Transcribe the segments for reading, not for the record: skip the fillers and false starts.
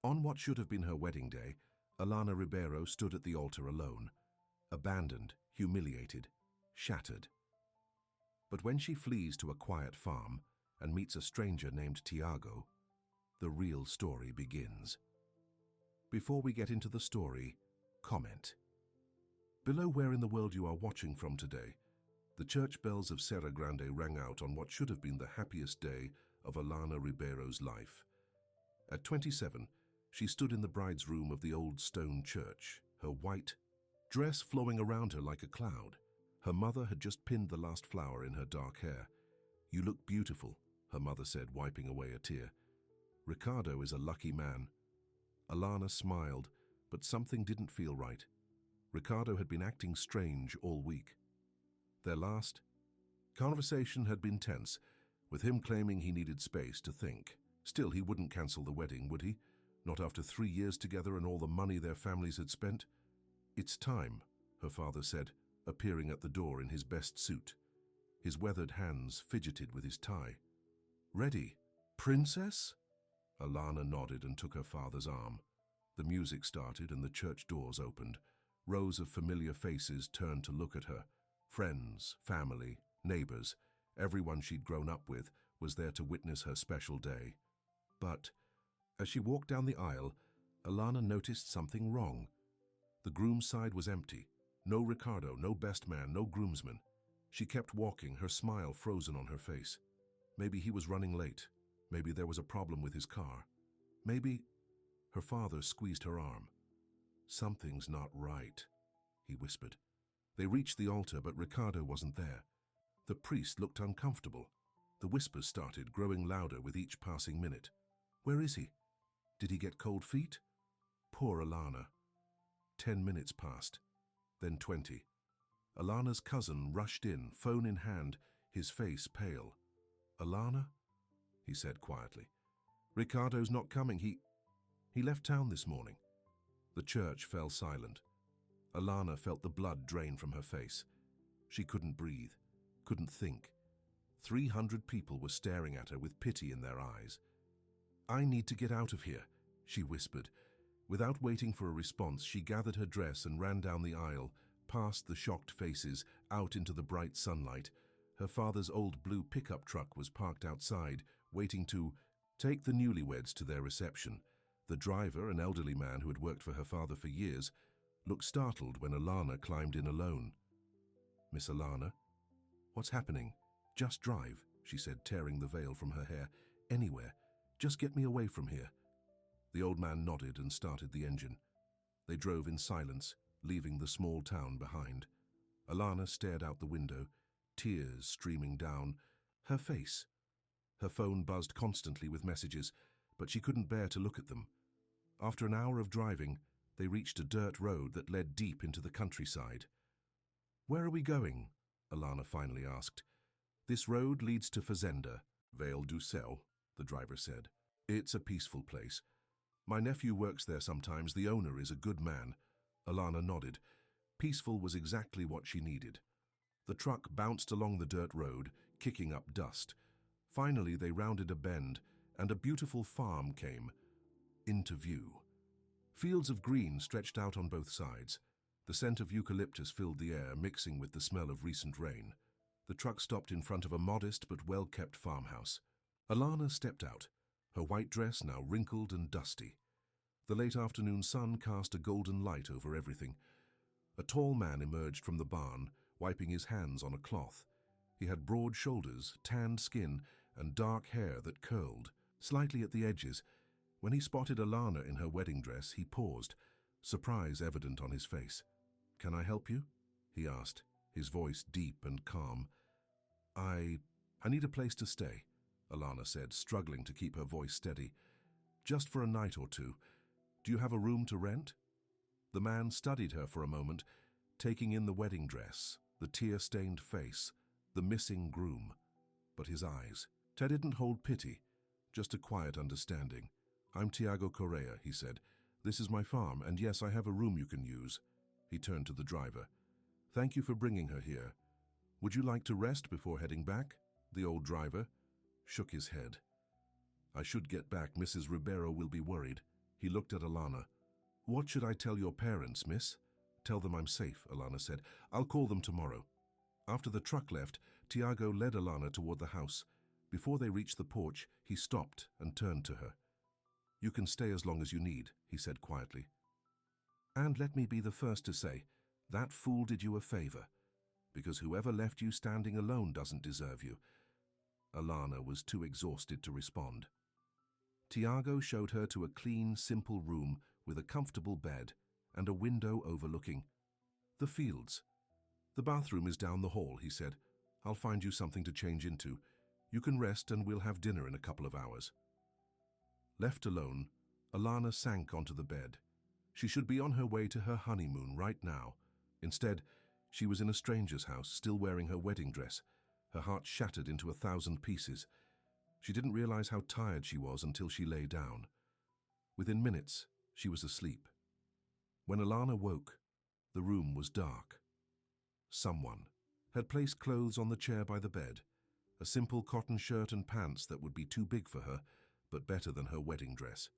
On what should have been her wedding day, Alana Ribeiro stood at the altar alone, abandoned, humiliated, shattered. But when she flees to a quiet farm and meets a stranger named Tiago, the real story begins. Before we get into the story, comment below where in the world you are watching from today. The church bells of Serra Grande rang out on what should have been the happiest day of Alana Ribeiro's life. At 27, she stood in the bride's room of the old stone church, her white dress flowing around her like a cloud. Her mother had just pinned the last flower in her dark hair. "You look beautiful," her mother said, wiping away a tear. "Ricardo is a lucky man." Alana smiled, but something didn't feel right. Ricardo had been acting strange all week. Their last conversation had been tense, with him claiming he needed space to think. Still, he wouldn't cancel the wedding, would he? Not after 3 years together and all the money their families had spent. "It's time," her father said, appearing at the door in his best suit. His weathered hands fidgeted with his tie. "Ready, princess?" Alana nodded and took her father's arm. The music started and the church doors opened. Rows of familiar faces turned to look at her. Friends, family, neighbors, everyone she'd grown up with was there to witness her special day. But as she walked down the aisle, Alana noticed something wrong. The groom's side was empty. No Ricardo, no best man, no groomsman. She kept walking, her smile frozen on her face. Maybe he was running late. Maybe there was a problem with his car. Maybe... Her father squeezed her arm. "Something's not right," he whispered. They reached the altar, but Ricardo wasn't there. The priest looked uncomfortable. The whispers started, growing louder with each passing minute. "Where is he? Did he get cold feet?" Poor Alana. 10 minutes passed, then 20. Alana's cousin rushed in, phone in hand, his face pale. "Alana?" he said quietly. "Ricardo's not coming. He left town this morning." The church fell silent. Alana felt the blood drain from her face. She couldn't breathe, couldn't think. 300 people were staring at her with pity in their eyes. "I need to get out of here," she whispered. Without waiting for a response, she gathered her dress and ran down the aisle, past the shocked faces, out into the bright sunlight. Her father's old blue pickup truck was parked outside, waiting to take the newlyweds to their reception. The driver, an elderly man who had worked for her father for years, looked startled when Alana climbed in alone. "Miss Alana?" "What's happening?" "Just drive," she said, tearing the veil from her hair. "Anywhere. Just get me away from here." The old man nodded and started the engine. They drove in silence, leaving the small town behind. Alana stared out the window, tears streaming down her face. Her phone buzzed constantly with messages, but she couldn't bear to look at them. After an hour of driving, they reached a dirt road that led deep into the countryside. "Where are we going?" Alana finally asked. "This road leads to Fazenda, Vale do Céu," the driver said. "It's a peaceful place. My nephew works there sometimes. The owner is a good man." Alana nodded. Peaceful was exactly what she needed. The truck bounced along the dirt road, kicking up dust. Finally, they rounded a bend, and a beautiful farm came into view. Fields of green stretched out on both sides. The scent of eucalyptus filled the air, mixing with the smell of recent rain. The truck stopped in front of a modest but well-kept farmhouse. Alana stepped out, her white dress now wrinkled and dusty. The late afternoon sun cast a golden light over everything. A tall man emerged from the barn, wiping his hands on a cloth. He had broad shoulders, tanned skin, and dark hair that curled slightly at the edges. When he spotted Alana in her wedding dress, he paused, surprise evident on his face. "Can I help you?" he asked, his voice deep and calm. I need a place to stay," Alana said, struggling to keep her voice steady. "Just for a night or two. Do you have a room to rent?" The man studied her for a moment, taking in the wedding dress, the tear-stained face, the missing groom. But his eyes, Ted didn't hold pity, just a quiet understanding. "I'm Tiago Correa," he said. "This is my farm, and yes, I have a room you can use." He turned to the driver. "Thank you for bringing her here. Would you like to rest before heading back?" The old driver shook his head. "I should get back. Mrs. Ribeiro will be worried." He looked at Alana. "What should I tell your parents, miss?" "Tell them I'm safe," Alana said. "I'll call them tomorrow." After the truck left, Tiago led Alana toward the house. Before they reached the porch, he stopped and turned to her. "You can stay as long as you need," he said quietly. "And let me be the first to say, that fool did you a favor, because whoever left you standing alone doesn't deserve you." Alana was too exhausted to respond. Tiago showed her to a clean, simple room with a comfortable bed and a window overlooking the fields. "The bathroom is down the hall," he said. "I'll find you something to change into. You can rest and we'll have dinner in a couple of hours." Left alone, Alana sank onto the bed. She should be on her way to her honeymoon right now. Instead, she was in a stranger's house, still wearing her wedding dress, her heart shattered into 1,000 pieces. She didn't realize how tired she was until she lay down. Within minutes, she was asleep. When Alana woke, the room was dark. Someone had placed clothes on the chair by the bed, a simple cotton shirt and pants that would be too big for her, but better than her wedding dress.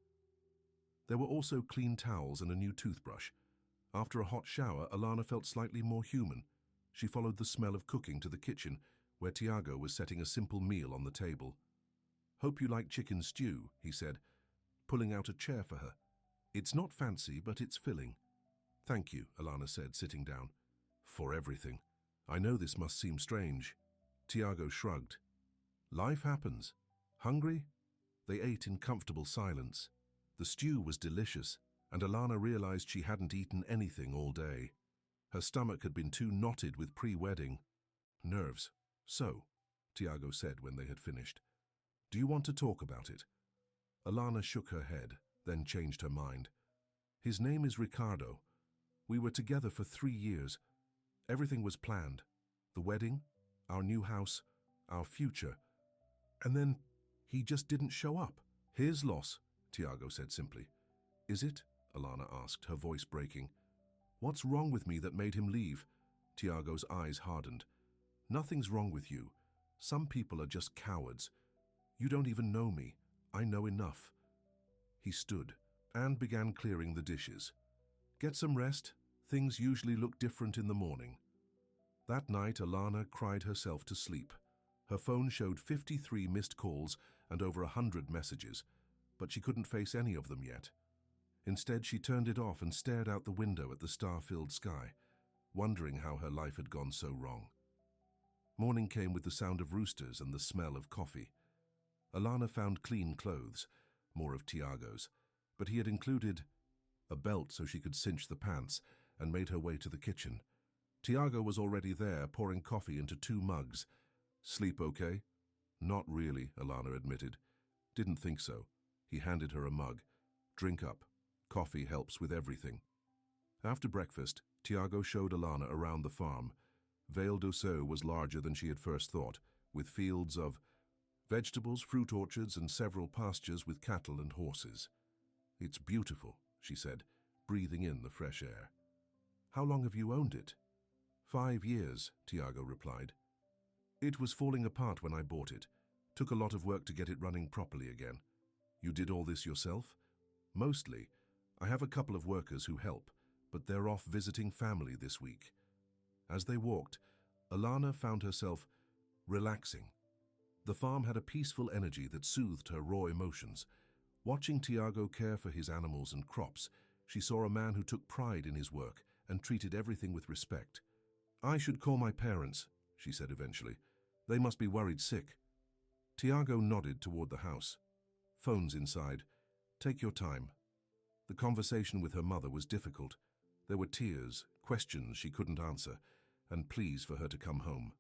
There were also clean towels and a new toothbrush. After a hot shower, Alana felt slightly more human. She followed the smell of cooking to the kitchen, where Tiago was setting a simple meal on the table. "Hope you like chicken stew," he said, pulling out a chair for her. "It's not fancy, but it's filling." "Thank you," Alana said, sitting down. "For everything. I know this must seem strange." Tiago shrugged. "Life happens. Hungry?" They ate in comfortable silence. The stew was delicious, and Alana realized she hadn't eaten anything all day. Her stomach had been too knotted with pre-wedding. "Nerves. So," Tiago said when they had finished. "Do you want to talk about it?" Alana shook her head, then changed her mind. "His name is Ricardo. We were together for 3 years. Everything was planned. The wedding, our new house, our future. And then he just didn't show up." "His loss," Tiago said simply. "Is it?" Alana asked, her voice breaking. "What's wrong with me that made him leave?" Tiago's eyes hardened. "Nothing's wrong with you. Some people are just cowards. You don't even know me. I know enough." He stood and began clearing the dishes. "Get some rest. Things usually look different in the morning." That night, Alana cried herself to sleep. Her phone showed 53 missed calls and over 100 messages, but she couldn't face any of them yet. Instead, she turned it off and stared out the window at the star-filled sky, wondering how her life had gone so wrong. Morning came with the sound of roosters and the smell of coffee. Alana found clean clothes, more of Tiago's, but he had included a belt so she could cinch the pants, and made her way to the kitchen. Tiago was already there, pouring coffee into 2 mugs. "Sleep okay?" "Not really," Alana admitted. "Didn't think so." He handed her a mug. "Drink up. Coffee helps with everything." After breakfast, Tiago showed Alana around the farm. Vale d'Ossau was larger than she had first thought, with fields of vegetables, fruit orchards, and several pastures with cattle and horses. "It's beautiful," she said, breathing in the fresh air. "How long have you owned it?" 5 years, Tiago replied. "It was falling apart when I bought it. Took a lot of work to get it running properly again." "You did all this yourself?" "Mostly. I have a couple of workers who help, but they're off visiting family this week." As they walked, Alana found herself relaxing. The farm had a peaceful energy that soothed her raw emotions. Watching Tiago care for his animals and crops, she saw a man who took pride in his work and treated everything with respect. "I should call my parents," she said eventually. "They must be worried sick." Tiago nodded toward the house. "Phone's inside. Take your time." The conversation with her mother was difficult. There were tears, questions she couldn't answer, and pleas for her to come home.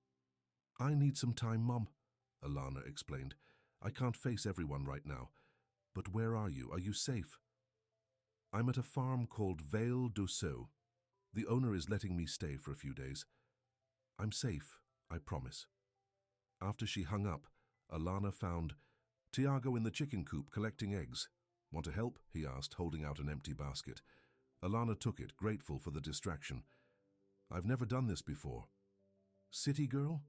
"I need some time, Mom," Alana explained. "I can't face everyone right now. But where are you? Are you safe?" "I'm at a farm called Vale d'Ossau. The owner is letting me stay for a few days. I'm safe, I promise." After she hung up, Alana found Tiago in the chicken coop collecting eggs. "Want to help?" he asked, holding out an empty basket. Alana took it, grateful for the distraction. "I've never done this before." "City girl?"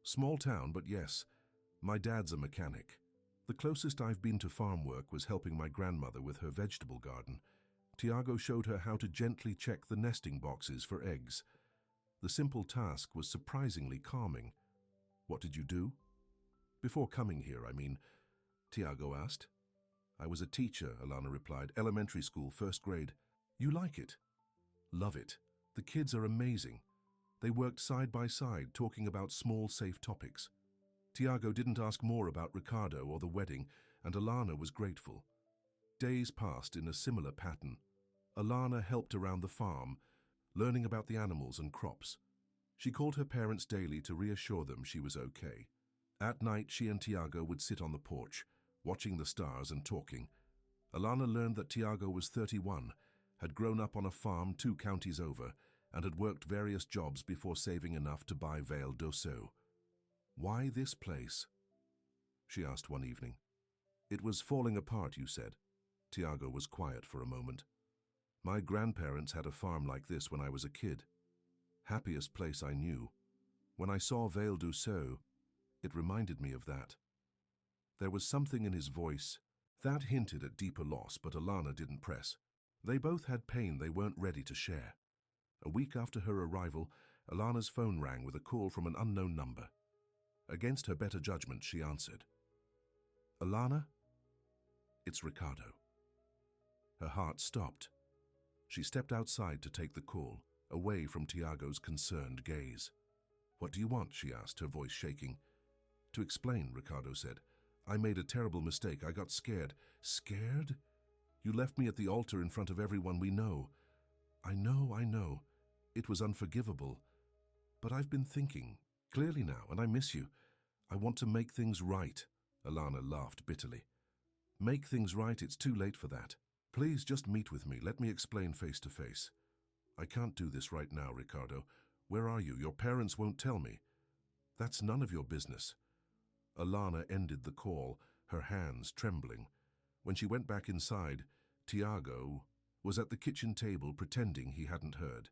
"Small town, but yes. My dad's a mechanic." The closest I've been to farm work was helping my grandmother with her vegetable garden. Tiago showed her how to gently check the nesting boxes for eggs. The simple task was surprisingly calming. What did you do? Before coming here, I mean, Tiago asked. I was a teacher, Alana replied. Elementary school, first grade. You like it? Love it. The kids are amazing. They worked side by side, talking about small, safe topics. Tiago didn't ask more about Ricardo or the wedding, and Alana was grateful. Days passed in a similar pattern. Alana helped around the farm, learning about the animals and crops. She called her parents daily to reassure them she was okay. At night, she and Tiago would sit on the porch, watching the stars and talking. Alana learned that Tiago was 31, had grown up on a farm 2 counties over, and had worked various jobs before saving enough to buy Vale d'Ossau. Why this place? She asked one evening. It was falling apart, you said. Tiago was quiet for a moment. My grandparents had a farm like this when I was a kid. Happiest place I knew. When I saw Vale d'Ossau, it reminded me of that. There was something in his voice that hinted at deeper loss, but Alana didn't press. They both had pain they weren't ready to share. A week after her arrival, Alana's phone rang with a call from an unknown number. Against her better judgment, she answered. Alana? It's Ricardo. Her heart stopped. She stepped outside to take the call, away from Tiago's concerned gaze. What do you want? She asked, her voice shaking. To explain, Ricardo said. I made a terrible mistake. I got scared. Scared? You left me at the altar in front of everyone we know. I know. It was unforgivable. But I've been thinking clearly now, and I miss you. I want to make things right. Alana laughed bitterly. Make things right? It's too late for that. Please just meet with me. Let me explain face to face. I can't do this right now, Ricardo. Where are you? Your parents won't tell me. That's none of your business. Alana ended the call, her hands trembling. When she went back inside, Tiago was at the kitchen table pretending he hadn't heard.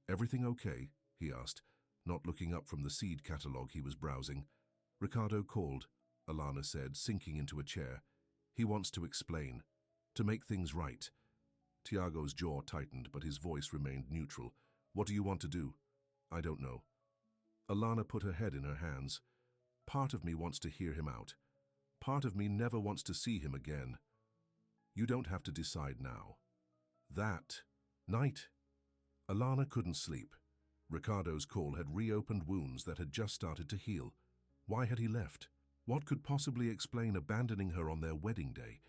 Everything okay? He asked, not looking up from the seed catalogue he was browsing. Ricardo called, Alana said, sinking into a chair. He wants to explain, to make things right. Tiago's jaw tightened, but his voice remained neutral. What do you want to do? I don't know. Alana put her head in her hands. Part of me wants to hear him out. Part of me never wants to see him again. You don't have to decide now. That night, Alana couldn't sleep. Ricardo's call had reopened wounds that had just started to heal. Why had he left? What could possibly explain abandoning her on their wedding day?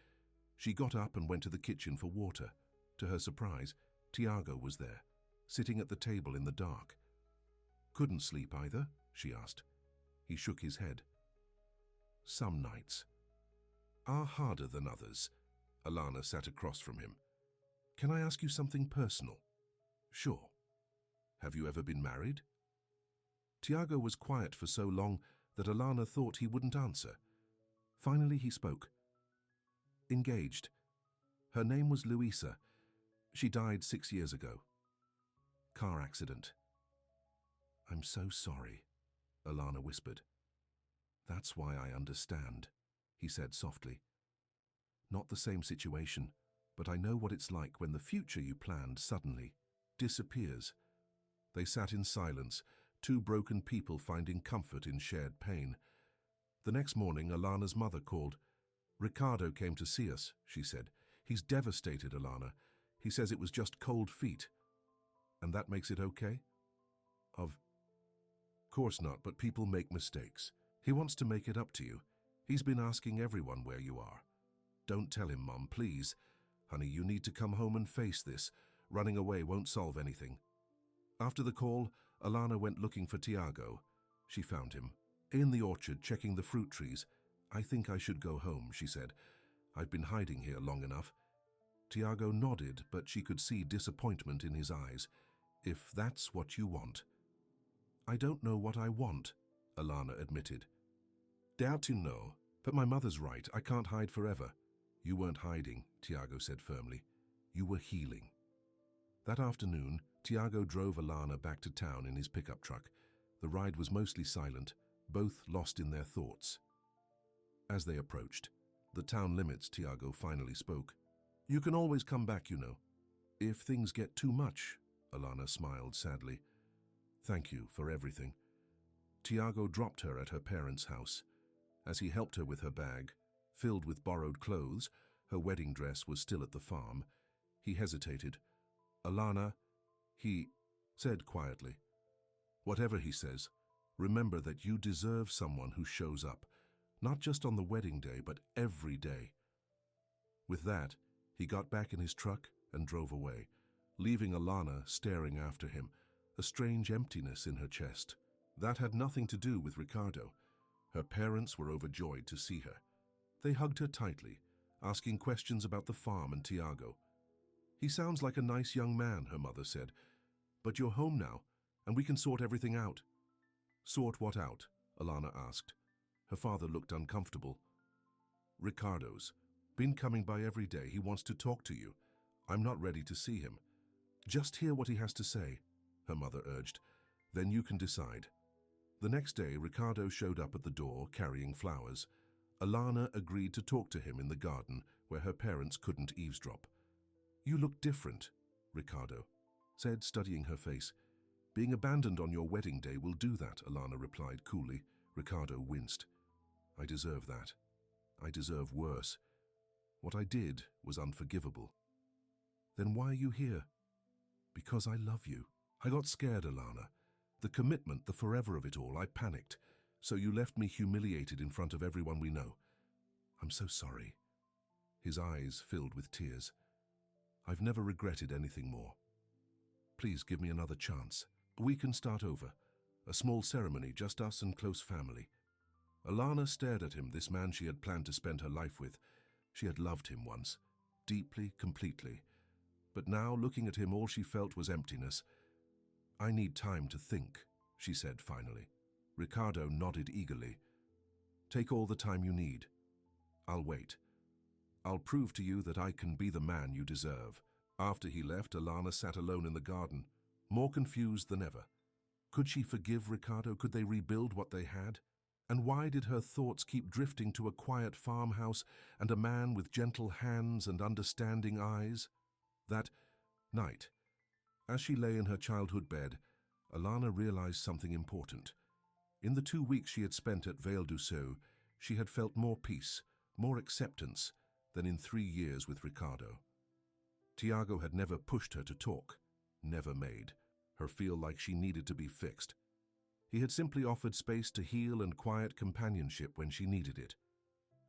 She got up and went to the kitchen for water. To her surprise, Tiago was there, sitting at the table in the dark. Couldn't sleep either? She asked. He shook his head. Some nights are harder than others. Alana sat across from him. Can I ask you something personal? Sure. Have you ever been married? Tiago was quiet for so long that Alana thought he wouldn't answer. Finally he spoke. Engaged. Her name was Luisa. She died 6 years ago. Car accident. I'm so sorry, Alana whispered. That's why I understand, he said softly. Not the same situation, but I know what it's like when the future you planned suddenly disappears. They sat in silence, 2 broken people finding comfort in shared pain. The next morning, Alana's mother called. Ricardo came to see us, she said. He's devastated, Alana. He says it was just cold feet. And that makes it okay? Of course not, but people make mistakes. He wants to make it up to you. He's been asking everyone where you are. Don't tell him, Mom, please. Honey, you need to come home and face this. Running away won't solve anything. After the call, Alana went looking for Tiago. She found him, in the orchard checking the fruit trees. I think I should go home, she said. I've been hiding here long enough. Tiago nodded, but she could see disappointment in his eyes. If that's what you want. I don't know what I want, Alana admitted. Dare to know, but my mother's right. I can't hide forever. You weren't hiding, Tiago said firmly. You were healing. That afternoon, Tiago drove Alana back to town in his pickup truck. The ride was mostly silent, both lost in their thoughts. As they approached, The town limits, Tiago finally spoke. You can always come back, you know. If things get too much, Alana smiled sadly. Thank you for everything. Tiago dropped her at her parents' house. As he helped her with her bag, filled with borrowed clothes, her wedding dress was still at the farm. He hesitated. Alana, he said quietly. Whatever he says, remember that you deserve someone who shows up, not just on the wedding day, but every day. With that, he got back in his truck and drove away, leaving Alana staring after him, a strange emptiness in her chest. That had nothing to do with Ricardo. Her parents were overjoyed to see her. They hugged her tightly, asking questions about the farm and Tiago. He sounds like a nice young man, her mother said. But you're home now, and we can sort everything out. Sort what out? Alana asked. Her father looked uncomfortable. Ricardo's. Been coming by every day. He wants to talk to you. I'm not ready to see him. Just hear what he has to say, her mother urged. Then you can decide. The next day, Ricardo showed up at the door carrying flowers. Alana agreed to talk to him in the garden where her parents couldn't eavesdrop. You look different, Ricardo said, studying her face. Being abandoned on your wedding day will do that, Alana replied coolly. Ricardo winced. I deserve that. I deserve worse. What I did was unforgivable. Then why are you here? Because I love you. I got scared, Alana. The commitment, the forever of it all, I panicked. So you left me humiliated in front of everyone we know. I'm so sorry. His eyes filled with tears. I've never regretted anything more. Please give me another chance. We can start over. A small ceremony, just us and close family. Alana stared at him, this man she had planned to spend her life with. She had loved him once, deeply, completely. But now, looking at him, all she felt was emptiness. I need time to think, she said finally. Ricardo nodded eagerly. Take all the time you need. I'll wait. I'll prove to you that I can be the man you deserve. After he left, Alana sat alone in the garden, more confused than ever. Could she forgive Ricardo? Could they rebuild what they had? And why did her thoughts keep drifting to a quiet farmhouse and a man with gentle hands and understanding eyes? That night, as she lay in her childhood bed, Alana realized something important. In the 2 weeks she had spent at Vale du Sceau, she had felt more peace, more acceptance than in 3 years with Ricardo. Tiago had never pushed her to talk, never made her feel like she needed to be fixed. He had simply offered space to heal and quiet companionship when she needed it.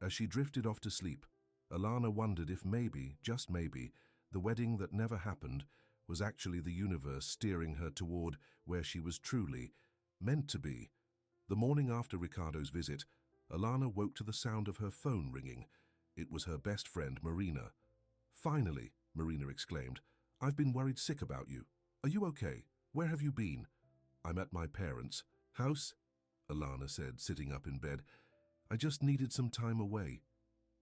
As she drifted off to sleep, Alana wondered if maybe, just maybe, the wedding that never happened was actually the universe steering her toward where she was truly meant to be. The morning after Ricardo's visit, Alana woke to the sound of her phone ringing. It was her best friend, Marina. Finally, Marina exclaimed. I've been worried sick about you. Are you okay? Where have you been? I'm at my parents' house, Alana said, sitting up in bed. I just needed some time away.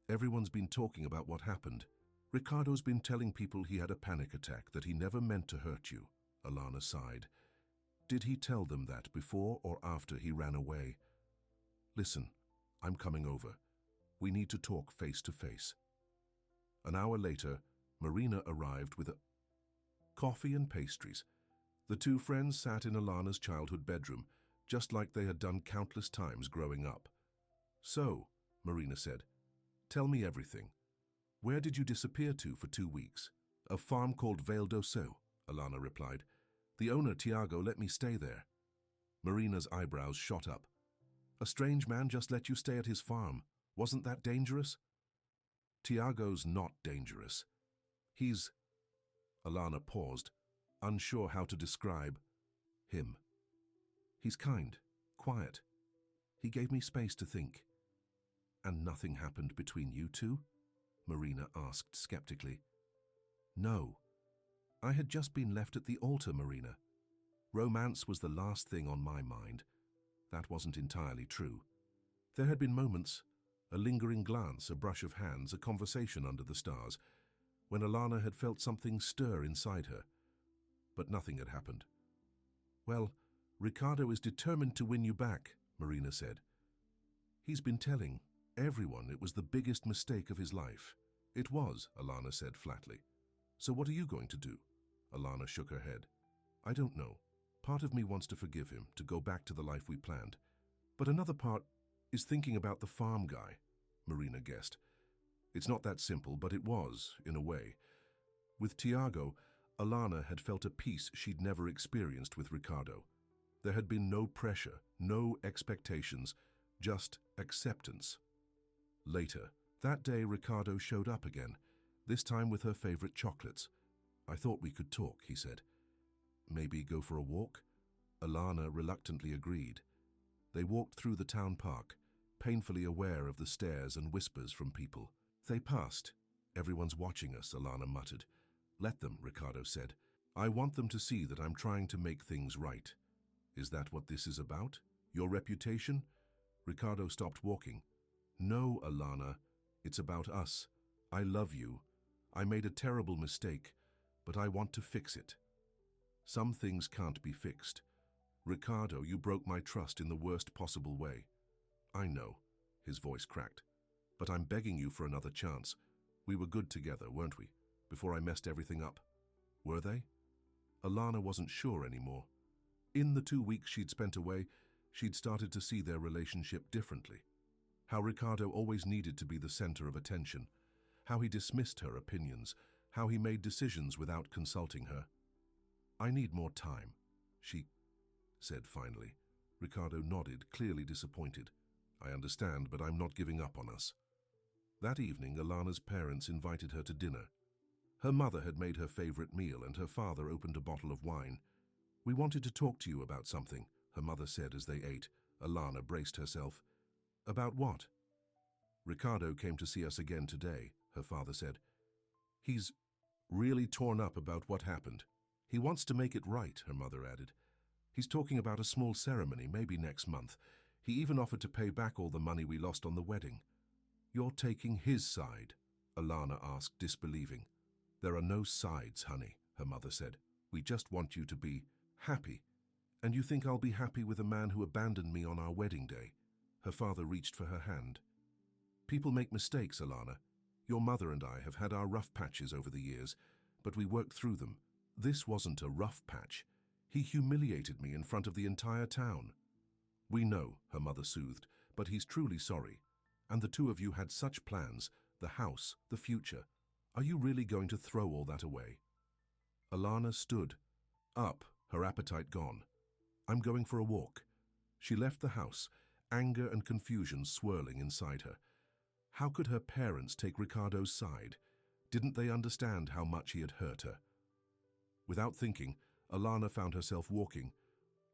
Everyone's been talking about what happened. Ricardo's been telling people he had a panic attack, that he never meant to hurt you, Alana sighed. Did he tell them that before or after he ran away? Listen, I'm coming over. We need to talk face to face. An hour later, Marina arrived with coffee and pastries. The two friends sat in Alana's childhood bedroom, just like they had done countless times growing up. So, Marina said, tell me everything. Where did you disappear to for 2 weeks? A farm called Vale du Sceau, Alana replied. The owner, Tiago, let me stay there. Marina's eyebrows shot up. A strange man just let you stay at his farm. Wasn't that dangerous? Tiago's not dangerous. He's... Alana paused, unsure how to describe him. He's kind, quiet. He gave me space to think. And nothing happened between you two? Marina asked skeptically. No. I had just been left at the altar, Marina. Romance was the last thing on my mind. That wasn't entirely true. There had been moments, a lingering glance, a brush of hands, a conversation under the stars, when Alana had felt something stir inside her. But nothing had happened. Well, Ricardo is determined to win you back, Marina said. He's been telling everyone it was the biggest mistake of his life. It was, Alana said flatly. So what are you going to do? Alana shook her head. I don't know. Part of me wants to forgive him, to go back to the life we planned. But another part is thinking about the farm guy, Marina guessed. It's not that simple, but it was, in a way. With Tiago, Alana had felt a peace she'd never experienced with Ricardo. There had been no pressure, no expectations, just acceptance. Later, that day Ricardo showed up again, this time with her favorite chocolates. I thought we could talk, he said. Maybe go for a walk? Alana reluctantly agreed. They walked through the town park, painfully aware of the stares and whispers from people. They passed. Everyone's watching us, Alana muttered. Let them, Ricardo said. I want them to see that I'm trying to make things right. Is that what this is about? Your reputation? Ricardo stopped walking. No, Alana. It's about us. I love you. I made a terrible mistake, but I want to fix it. Some things can't be fixed. Ricardo, you broke my trust in the worst possible way. I know, his voice cracked. But I'm begging you for another chance. We were good together, weren't we? Before I messed everything up. Were they? Alana wasn't sure anymore. In the 2 weeks she'd spent away, she'd started to see their relationship differently. How Ricardo always needed to be the center of attention. How he dismissed her opinions. How he made decisions without consulting her. I need more time, she said finally. Ricardo nodded, clearly disappointed. I understand, but I'm not giving up on us. That evening, Alana's parents invited her to dinner. Her mother had made her favorite meal and her father opened a bottle of wine. We wanted to talk to you about something, her mother said as they ate. Alana braced herself. About what? Ricardo came to see us again today, her father said. He's really torn up about what happened. He wants to make it right, her mother added. He's talking about a small ceremony, maybe next month. He even offered to pay back all the money we lost on the wedding. You're taking his side? Alana asked, disbelieving. There are no sides, honey, her mother said. We just want you to be happy. And you think I'll be happy with a man who abandoned me on our wedding day? Her father reached for her hand. People make mistakes, Alana. Your mother and I have had our rough patches over the years, but we worked through them. This wasn't a rough patch. He humiliated me in front of the entire town. We know, her mother soothed, but he's truly sorry. And the two of you had such plans, the house, the future. Are you really going to throw all that away? Alana stood, up, her appetite gone. I'm going for a walk. She left the house, anger and confusion swirling inside her. How could her parents take Ricardo's side? Didn't they understand how much he had hurt her? Without thinking, Alana found herself walking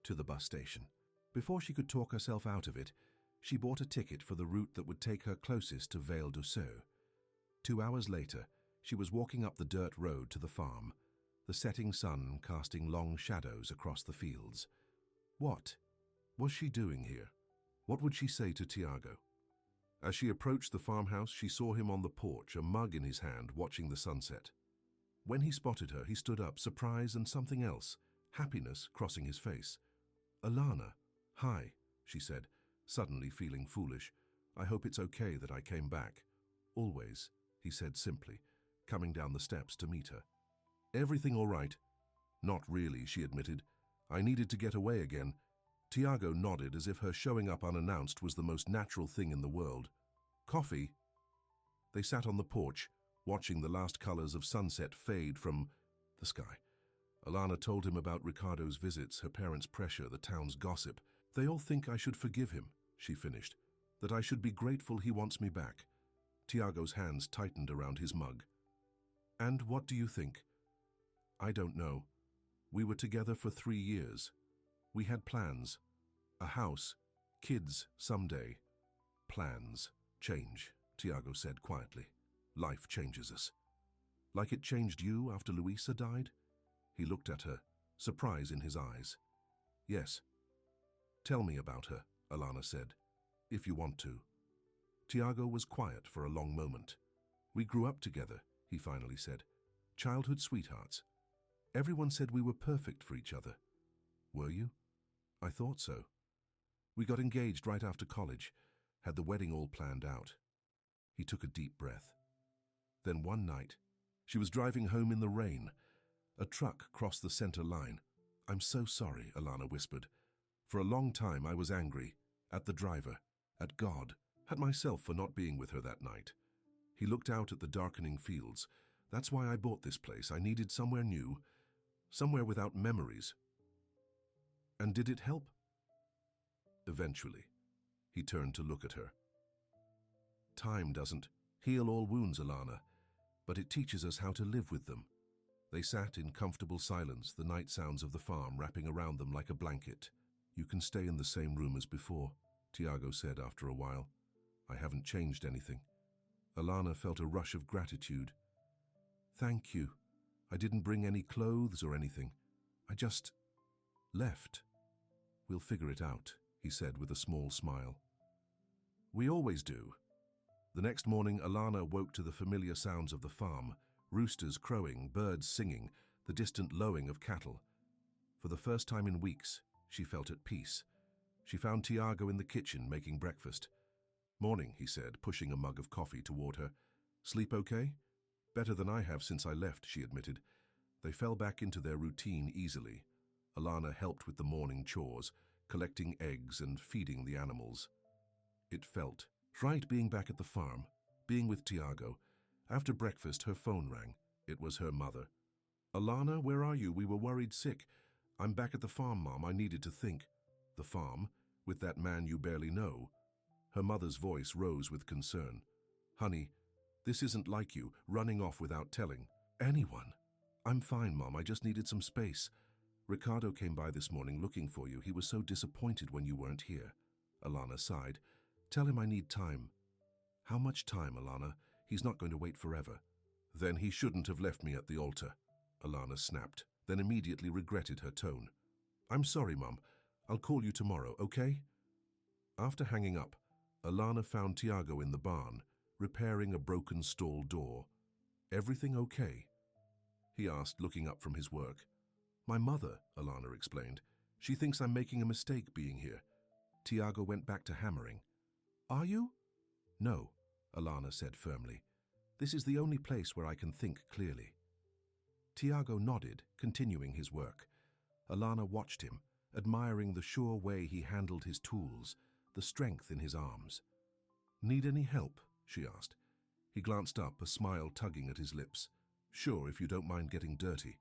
to the bus station. Before she could talk herself out of it, she bought a ticket for the route that would take her closest to Vale d'Ossau. 2 hours later, she was walking up the dirt road to the farm, the setting sun casting long shadows across the fields. What was she doing here? What would she say to Tiago? As she approached the farmhouse, she saw him on the porch, a mug in his hand, watching the sunset. When he spotted her, he stood up, surprise and something else, happiness crossing his face. Alana, hi, she said, suddenly feeling foolish. I hope it's okay that I came back. Always, he said simply, coming down the steps to meet her. Everything all right? Not really, she admitted. I needed to get away again. Tiago nodded as if her showing up unannounced was the most natural thing in the world. Coffee? They sat on the porch, watching the last colors of sunset fade from the sky. Alana told him about Ricardo's visits, her parents' pressure, the town's gossip. They all think I should forgive him, she finished, that I should be grateful he wants me back. Tiago's hands tightened around his mug. And what do you think? I don't know. We were together for 3 years. We had plans. A house. Kids someday. Plans change, Tiago said quietly. Life changes us. Like it changed you after Luisa died? He looked at her, surprise in his eyes. Yes. Tell me about her, Alana said, if you want to. Tiago was quiet for a long moment. We grew up together, he finally said. Childhood sweethearts. Everyone said we were perfect for each other. Were you? I thought so. We got engaged right after college. had the wedding all planned out. He took a deep breath. Then one night, she was driving home in the rain. A truck crossed the center line. "I'm so sorry," Alana whispered. "For a long time I was angry. At the driver, at God, at myself for not being with her that night." He looked out at the darkening fields. "That's why I bought this place. I needed somewhere new, somewhere without memories." "And did it help?" "Eventually." He turned to look at her. "Time doesn't heal all wounds, Alana, but it teaches us how to live with them." They sat in comfortable silence, the night sounds of the farm wrapping around them like a blanket. "You can stay in the same room as before," Tiago said after a while. "I haven't changed anything." Alana felt a rush of gratitude. "Thank you. I didn't bring any clothes or anything. I just left." "We'll figure it out," he said with a small smile. "We always do." The next morning, Alana woke to the familiar sounds of the farm, roosters crowing, birds singing, the distant lowing of cattle. For the first time in weeks, she felt at peace. She found Tiago in the kitchen making breakfast. "Morning," he said, pushing a mug of coffee toward her. "Sleep okay?" "Better than I have since I left," she admitted. They fell back into their routine easily. Alana helped with the morning chores, collecting eggs and feeding the animals. It felt right being back at the farm, being with Tiago. After breakfast, her phone rang. It was her mother. "Alana, where are you? We were worried sick." "I'm back at the farm, Mom. I needed to think." "The farm? With that man you barely know?" Her mother's voice rose with concern. "Honey, this isn't like you, running off without telling anyone." "I'm fine, Mom. I just needed some space. Ricardo came by this morning looking for you. He was so disappointed when you weren't here." Alana sighed. "Tell him I need time." "How much time, Alana? He's not going to wait forever." "Then he shouldn't have left me at the altar," Alana snapped, then immediately regretted her tone. "I'm sorry, Mom. I'll call you tomorrow, okay?" After hanging up, Alana found Tiago in the barn, repairing a broken stall door. "Everything okay?" he asked, looking up from his work. "My mother," Alana explained. "She thinks I'm making a mistake being here." Tiago went back to hammering. "Are you?" "No," Alana said firmly. "This is the only place where I can think clearly." Tiago nodded, continuing his work. Alana watched him, admiring the sure way he handled his tools, the strength in his arms. "Need any help?" she asked. He glanced up, a smile tugging at his lips. "Sure, if you don't mind getting dirty."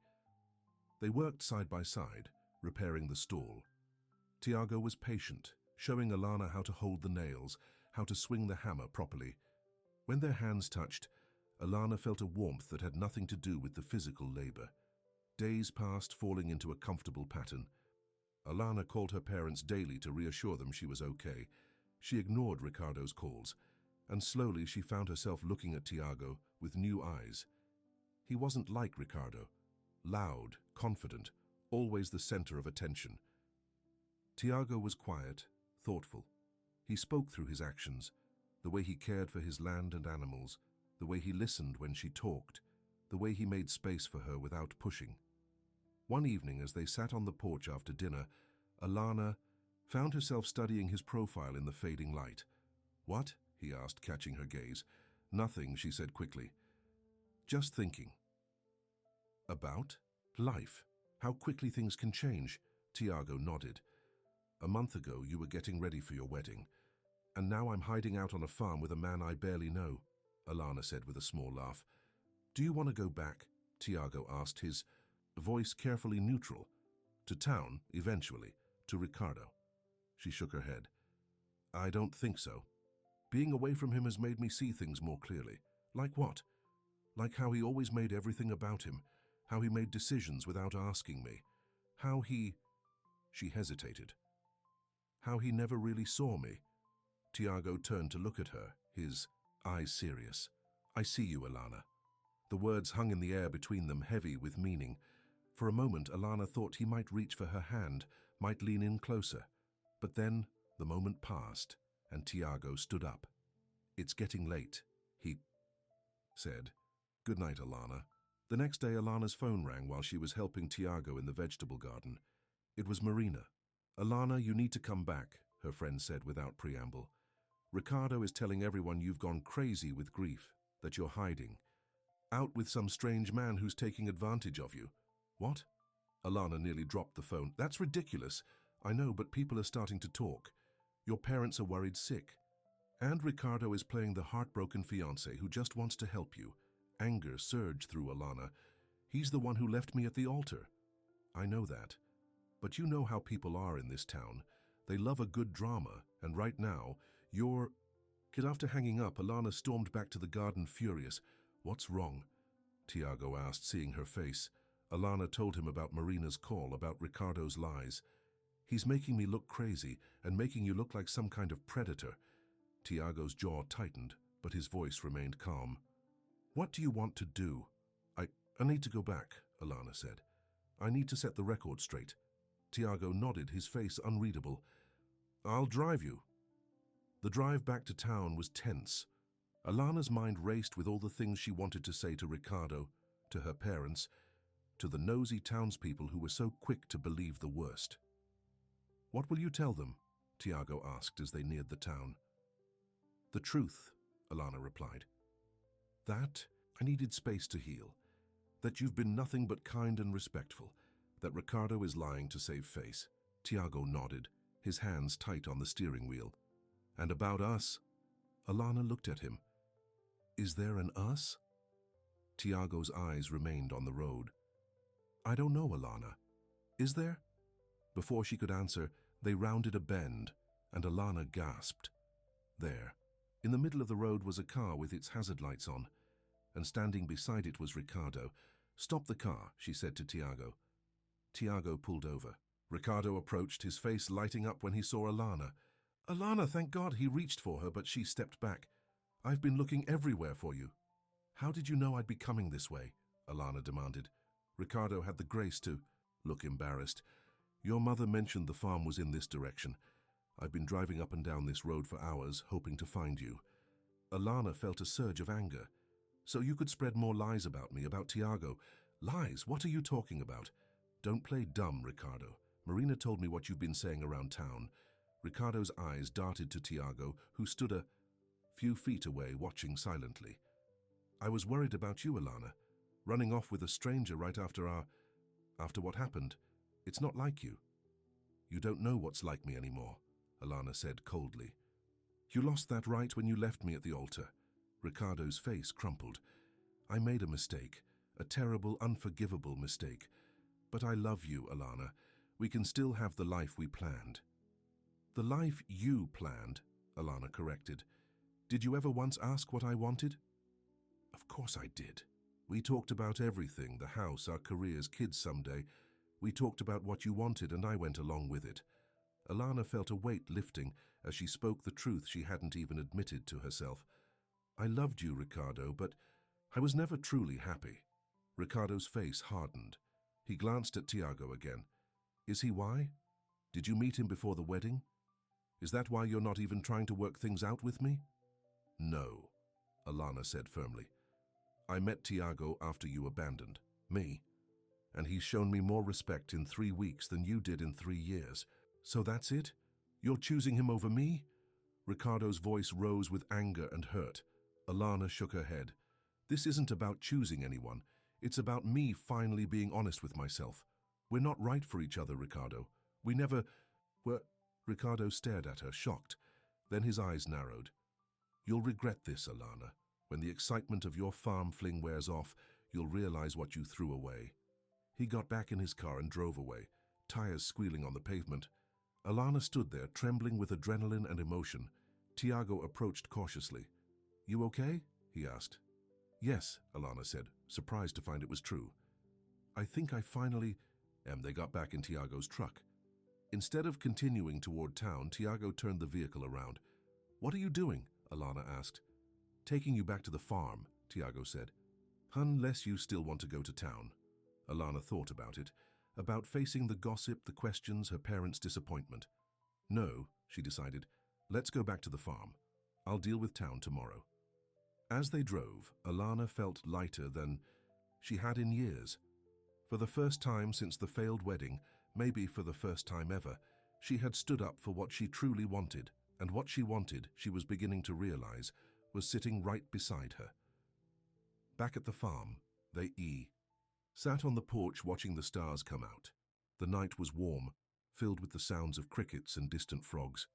They worked side by side, repairing the stall. Tiago was patient, showing Alana how to hold the nails, how to swing the hammer properly. When their hands touched, Alana felt a warmth that had nothing to do with the physical labor. Days passed, falling into a comfortable pattern. Alana called her parents daily to reassure them she was okay. She ignored Ricardo's calls, and slowly she found herself looking at Tiago with new eyes. He wasn't like Ricardo, loud, confident, always the center of attention. Tiago was quiet, thoughtful. He spoke through his actions, the way he cared for his land and animals, the way he listened when she talked, the way he made space for her without pushing. One evening, as they sat on the porch after dinner, Alana found herself studying his profile in the fading light. "What?" he asked, catching her gaze. "Nothing," she said quickly. "Just thinking." "About?" "Life. How quickly things can change." Tiago nodded. "A month ago, you were getting ready for your wedding. And now I'm hiding out on a farm with a man I barely know," Alana said with a small laugh. "Do you want to go back?" Tiago asked, his voice carefully neutral. "To town, eventually, to Ricardo." She shook her head. "I don't think so. Being away from him has made me see things more clearly." "Like what?" "Like how he always made everything about him, how he made decisions without asking me, how he—" She hesitated. "How he never really saw me." Tiago turned to look at her, his eyes serious. "I see you, Alana." The words hung in the air between them, heavy with meaning. For a moment, Alana thought he might reach for her hand, might lean in closer. But then the moment passed, and Tiago stood up. "It's getting late," he said. "Good night, Alana." The next day, Alana's phone rang while she was helping Tiago in the vegetable garden. It was Marina. "Alana, you need to come back," her friend said without preamble. Ricardo is telling everyone you've gone crazy with grief, that you're hiding. Out with some strange man who's taking advantage of you. What? Alana nearly dropped the phone. That's ridiculous. I know, but people are starting to talk. Your parents are worried sick. And Ricardo is playing the heartbroken fiancé who just wants to help you. Anger surged through Alana. He's the one who left me at the altar. I know that. But you know how people are in this town. They love a good drama, and right now, you're... After hanging up, Alana stormed back to the garden furious. What's wrong? Tiago asked, seeing her face. Alana told him about Marina's call, about Ricardo's lies. He's making me look crazy and making you look like some kind of predator. Tiago's jaw tightened, but his voice remained calm. What do you want to do? I need to go back, Alana said. I need to set the record straight. Tiago nodded, his face unreadable. I'll drive you. The drive back to town was tense. Alana's mind raced with all the things she wanted to say to Ricardo, to her parents, to the nosy townspeople who were so quick to believe the worst. What will you tell them? Tiago asked as they neared the town. The truth, Alana replied. That I needed space to heal. That you've been nothing but kind and respectful. That Ricardo is lying to save face. Tiago nodded, his hands tight on the steering wheel. And about us? Alana looked at him. Is there an us? Tiago's eyes remained on the road. I don't know, Alana. Is there? Before she could answer, they rounded a bend, and Alana gasped. There, in the middle of the road was a car with its hazard lights on, and standing beside it was Ricardo. Stop the car, she said to Tiago. Tiago pulled over. Ricardo approached, his face lighting up when he saw Alana. Alana, thank God, he reached for her, but she stepped back. I've been looking everywhere for you. How did you know I'd be coming this way? Alana demanded. Ricardo had the grace to look embarrassed. Your mother mentioned the farm was in this direction. I've been driving up and down this road for hours, hoping to find you. Alana felt a surge of anger. So you could spread more lies about me, about Tiago. Lies? What are you talking about? Don't play dumb, Ricardo. Marina told me what you've been saying around town. Ricardo's eyes darted to Tiago, who stood a few feet away, watching silently. I was worried about you, Alana. Running off with a stranger right after what happened. It's not like you. You don't know what's like me anymore, Alana said coldly. You lost that right when you left me at the altar. Ricardo's face crumpled. I made a mistake, a terrible, unforgivable mistake. But I love you, Alana. We can still have the life we planned. The life you planned, Alana corrected. Did you ever once ask what I wanted? Of course I did. We talked about everything, the house, our careers, kids someday. We talked about what you wanted and I went along with it. Alana felt a weight lifting as she spoke the truth she hadn't even admitted to herself. I loved you, Ricardo, but I was never truly happy. Ricardo's face hardened. He glanced at Tiago again. Is he why? Did you meet him before the wedding? Is that why you're not even trying to work things out with me? No, Alana said firmly. I met Tiago after you abandoned me, and he's shown me more respect in 3 weeks than you did in 3 years. So that's it? You're choosing him over me? Ricardo's voice rose with anger and hurt. Alana shook her head. This isn't about choosing anyone. It's about me finally being honest with myself. We're not right for each other, Ricardo. We never were. Ricardo stared at her, shocked. Then his eyes narrowed. You'll regret this, Alana. When the excitement of your farm fling wears off, you'll realize what you threw away. He got back in his car and drove away, tires squealing on the pavement. Alana stood there, trembling with adrenaline and emotion. Tiago approached cautiously. You okay? He asked. Yes, Alana said, surprised to find it was true. I think I finally... They got back in Tiago's truck. Instead of continuing toward town, Tiago turned the vehicle around. What are you doing? Alana asked. Taking you back to the farm, Tiago said. Unless you still want to go to town. Alana thought about it, about facing the gossip, the questions, her parents' disappointment. No, she decided. Let's go back to the farm. I'll deal with town tomorrow. As they drove, Alana felt lighter than she had in years. For the first time since the failed wedding, maybe for the first time ever, she had stood up for what she truly wanted, And what she wanted, she was beginning to realize, was sitting right beside her. Back at the farm, they sat on the porch watching the stars come out. The night was warm, filled with the sounds of crickets and distant frogs.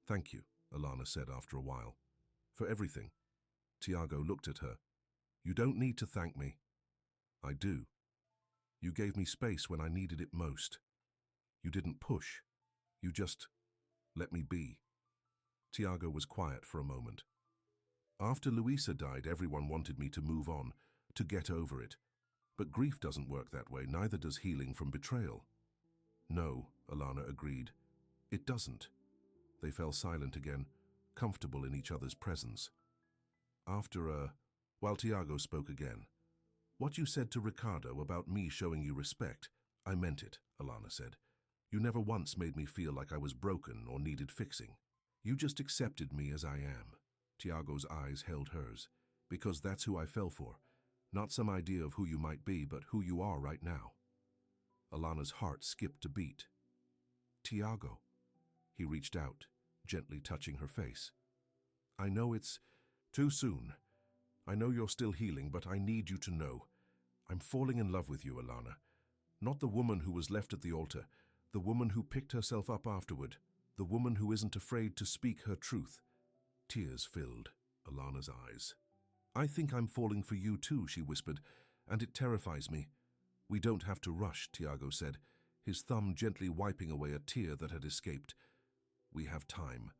"Thank you," Alana said after a while. "For everything." Tiago looked at her. "You don't need to thank me." "I do. You gave me space when I needed it most. You didn't push. You just let me be." Tiago was quiet for a moment. "After Luisa died, everyone wanted me to move on, to get over it. But grief doesn't work that way, neither does healing from betrayal." "No," Alana agreed. "It doesn't." They fell silent again, comfortable in each other's presence. While Tiago spoke again. "What you said to Ricardo about me showing you respect, I meant it," Alana said. "You never once made me feel like I was broken or needed fixing. You just accepted me as I am." Tiago's eyes held hers. "Because that's who I fell for. Not some idea of who you might be, but who you are right now." Alana's heart skipped a beat. "Tiago." He reached out, gently touching her face. "I know it's too soon. I know you're still healing, but I need you to know. I'm falling in love with you, Alana. Not the woman who was left at the altar, the woman who picked herself up afterward, the woman who isn't afraid to speak her truth." Tears filled Alana's eyes. "I think I'm falling for you too," she whispered, "and it terrifies me." "We don't have to rush," Tiago said, his thumb gently wiping away a tear that had escaped. "We have time."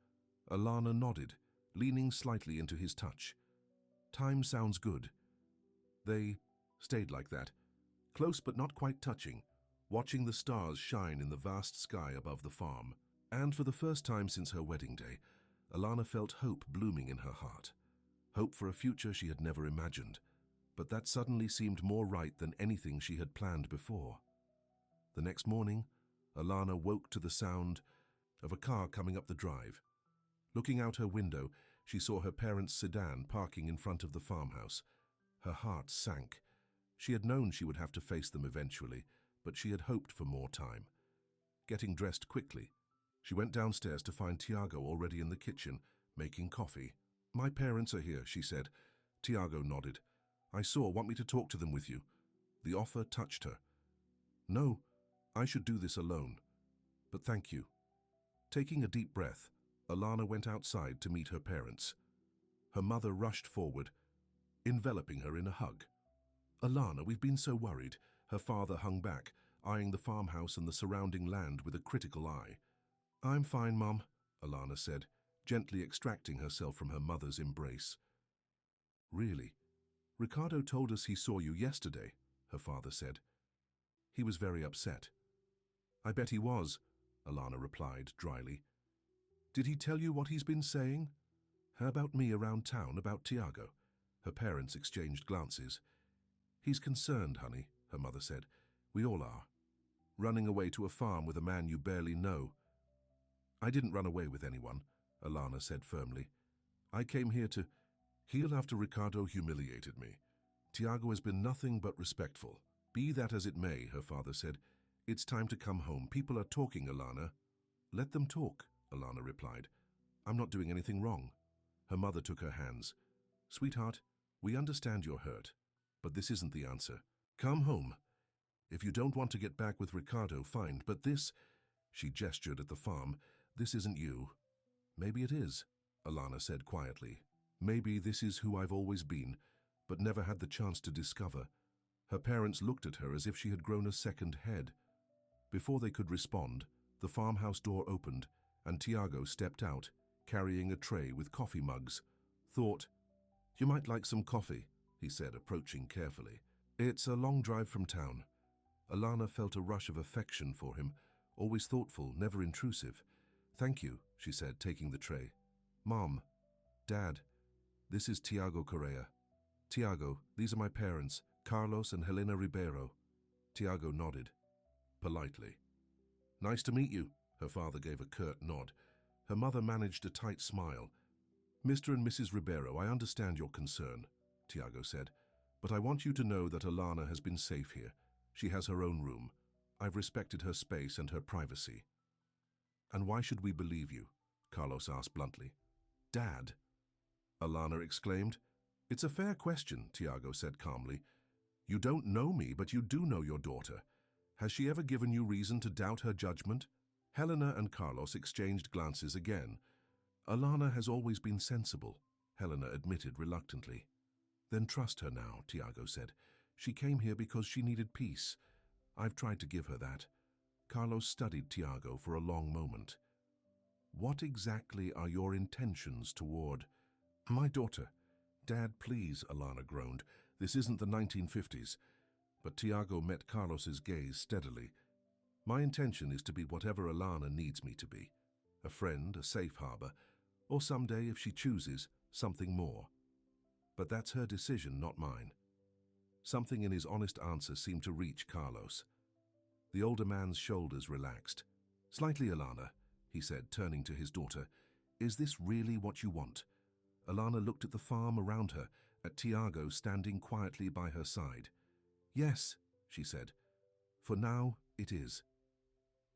Alana nodded, leaning slightly into his touch. "Time sounds good." They stayed like that, close but not quite touching, watching the stars shine in the vast sky above the farm. And for the first time since her wedding day, Alana felt hope blooming in her heart. Hope for a future she had never imagined, but that suddenly seemed more right than anything she had planned before. The next morning, Alana woke to the sound of a car coming up the drive. Looking out her window, she saw her parents' sedan parking in front of the farmhouse. Her heart sank. She had known she would have to face them eventually, but she had hoped for more time. Getting dressed quickly, she went downstairs to find Tiago already in the kitchen, making coffee. "My parents are here," she said. Tiago nodded. "Want me to talk to them with you?" The offer touched her. "No, I should do this alone. But thank you." Taking a deep breath, Alana went outside to meet her parents. Her mother rushed forward, enveloping her in a hug. "Alana, we've been so worried." Her father hung back, eyeing the farmhouse and the surrounding land with a critical eye. "I'm fine, Mum," Alana said, gently extracting herself from her mother's embrace. "Really? Ricardo told us he saw you yesterday," her father said. "He was very upset." "I bet he was," Alana replied dryly. "Did he tell you what he's been saying?" "How about me around town, about Tiago?" Her parents exchanged glances. "He's concerned, honey," her mother said. "We all are. Running away to a farm with a man you barely know." "I didn't run away with anyone," Alana said firmly. "I came here to heal after Ricardo humiliated me. Tiago has been nothing but respectful." "Be that as it may," her father said. "It's time to come home. People are talking, Alana." "Let them talk," Alana replied. "I'm not doing anything wrong." Her mother took her hands. "Sweetheart, we understand you're hurt, but this isn't the answer. Come home. If you don't want to get back with Ricardo, fine, but this," she gestured at the farm, "this isn't you." "Maybe it is," Alana said quietly. "Maybe this is who I've always been, but never had the chance to discover." Her parents looked at her as if she had grown a second head. Before they could respond, the farmhouse door opened, and Tiago stepped out, carrying a tray with coffee mugs. "You might like some coffee," he said, approaching carefully. "It's a long drive from town." Alana felt a rush of affection for him, always thoughtful, never intrusive. "Thank you," she said, taking the tray. "Mom, Dad, this is Tiago Correa. Tiago, these are my parents, Carlos and Helena Ribeiro." Tiago nodded, politely. "Nice to meet you," her father gave a curt nod. Her mother managed a tight smile. "Mr. and Mrs. Ribeiro, I understand your concern," Tiago said, "but I want you to know that Alana has been safe here. She has her own room. I've respected her space and her privacy." "And why should we believe you?" Carlos asked bluntly. Dad? Alana exclaimed. It's a fair question, Tiago said calmly. You don't know me, but you do know your daughter. Has she ever given you reason to doubt her judgment? Helena and Carlos exchanged glances again. Alana has always been sensible, Helena admitted reluctantly. Then trust her now, Tiago said. She came here because she needed peace. I've tried to give her that. Carlos studied Tiago for a long moment. What exactly are your intentions toward my daughter? Dad, please, Alana groaned. This isn't the 1950s. But Tiago met Carlos's gaze steadily. My intention is to be whatever Alana needs me to be. A friend, a safe harbor, or someday, if she chooses, something more. But that's her decision, not mine. Something in his honest answer seemed to reach Carlos. The older man's shoulders relaxed. Slightly, Alana, he said, turning to his daughter. Is this really what you want? Alana looked at the farm around her, at Tiago standing quietly by her side. Yes, she said. For now, it is.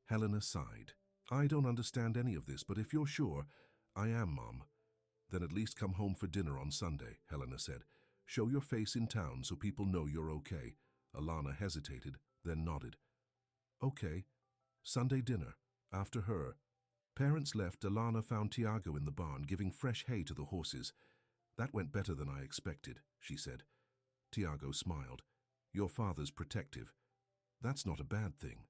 Helena sighed. I don't understand any of this, but if you're sure, I am, Mom. Then at least come home for dinner on Sunday, Helena said. Show your face in town so people know you're okay. Alana hesitated, then nodded. Okay. Sunday dinner. After her. Parents left, Alana found Tiago in the barn giving fresh hay to the horses. That went better than I expected, she said. Tiago smiled. Your father's protective. That's not a bad thing.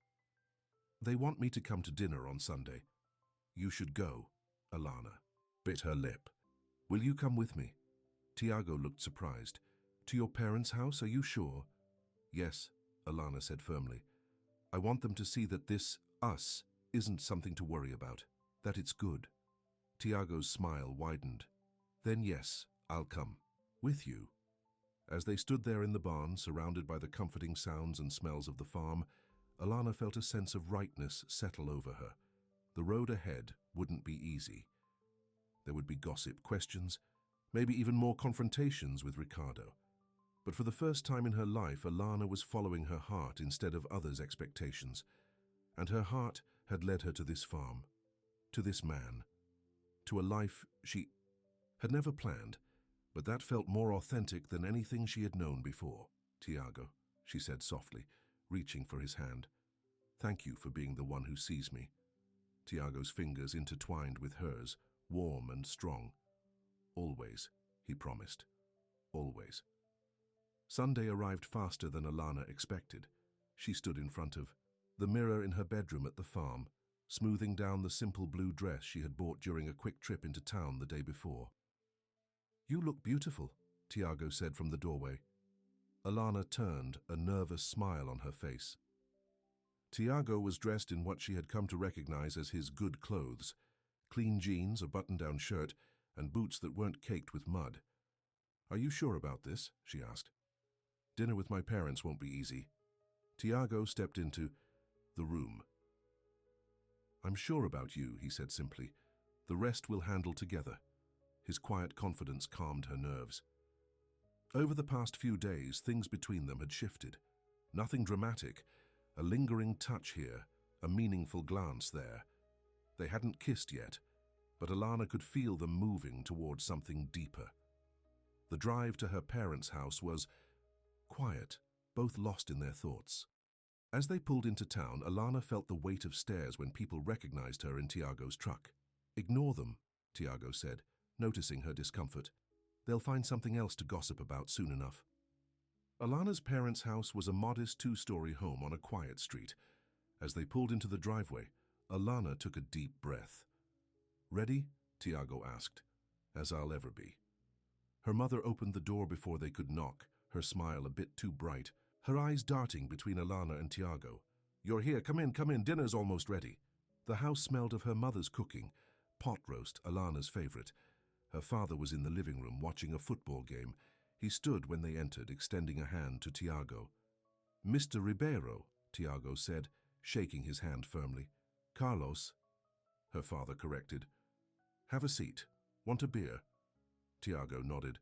They want me to come to dinner on Sunday. You should go, Alana bit her lip. Will you come with me? Tiago looked surprised. To your parents' house, are you sure? Yes, Alana said firmly. I want them to see that this, us, isn't something to worry about, that it's good. Tiago's smile widened. Then yes, I'll come. With you. As they stood there in the barn, surrounded by the comforting sounds and smells of the farm, Alana felt a sense of rightness settle over her. The road ahead wouldn't be easy. There would be gossip, questions, maybe even more confrontations with Ricardo. But for the first time in her life, Alana was following her heart instead of others' expectations. And her heart had led her to this farm, to this man, to a life she had never planned, but that felt more authentic than anything she had known before. Tiago, she said softly, reaching for his hand. Thank you for being the one who sees me. Tiago's fingers intertwined with hers, warm and strong. Always, he promised. Always. Sunday arrived faster than Alana expected. She stood in front of the mirror in her bedroom at the farm, smoothing down the simple blue dress she had bought during a quick trip into town the day before. You look beautiful, Tiago said from the doorway. Alana turned, a nervous smile on her face. Tiago was dressed in what she had come to recognize as his good clothes, clean jeans, a button-down shirt, and boots that weren't caked with mud. Are you sure about this? She asked. Dinner with my parents won't be easy. Tiago stepped into the room. I'm sure about you, he said simply. The rest we'll handle together. His quiet confidence calmed her nerves. Over the past few days, things between them had shifted. Nothing dramatic, a lingering touch here, a meaningful glance there. They hadn't kissed yet, but Alana could feel them moving towards something deeper. The drive to her parents' house was quiet, both lost in their thoughts. As they pulled into town, Alana felt the weight of stares when people recognized her in Tiago's truck. Ignore them, Tiago said, noticing her discomfort. They'll find something else to gossip about soon enough. Alana's parents' house was a modest two-story home on a quiet street. As they pulled into the driveway, Alana took a deep breath. Ready? Tiago asked. As I'll ever be. Her mother opened the door before they could knock, her smile a bit too bright, her eyes darting between Alana and Tiago. You're here, come in, dinner's almost ready. The house smelled of her mother's cooking, pot roast, Alana's favorite. Her father was in the living room watching a football game. He stood when they entered, extending a hand to Tiago. Mr. Ribeiro, Tiago said, shaking his hand firmly. Carlos, her father corrected. Have a seat. Want a beer? Tiago nodded.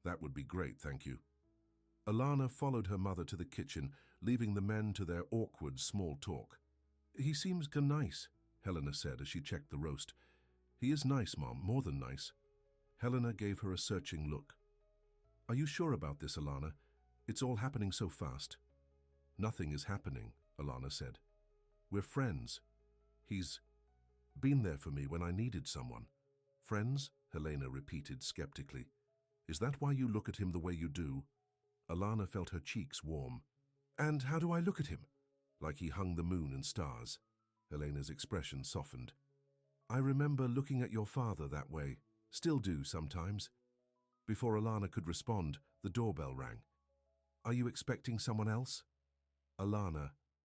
That would be great, thank you. Alana followed her mother to the kitchen, leaving the men to their awkward small talk. He seems nice, Helena said as she checked the roast. He is nice, Mom, more than nice. Helena gave her a searching look. Are you sure about this, Alana? It's all happening so fast. Nothing is happening, Alana said. We're friends. He's been there for me when I needed someone. Friends? Helena repeated skeptically. Is that why you look at him the way you do? Alana felt her cheeks warm. And how do I look at him? Like he hung the moon and stars. Helena's expression softened. I remember looking at your father that way. Still do sometimes. Before Alana could respond, the doorbell rang. Are you expecting someone else? Alana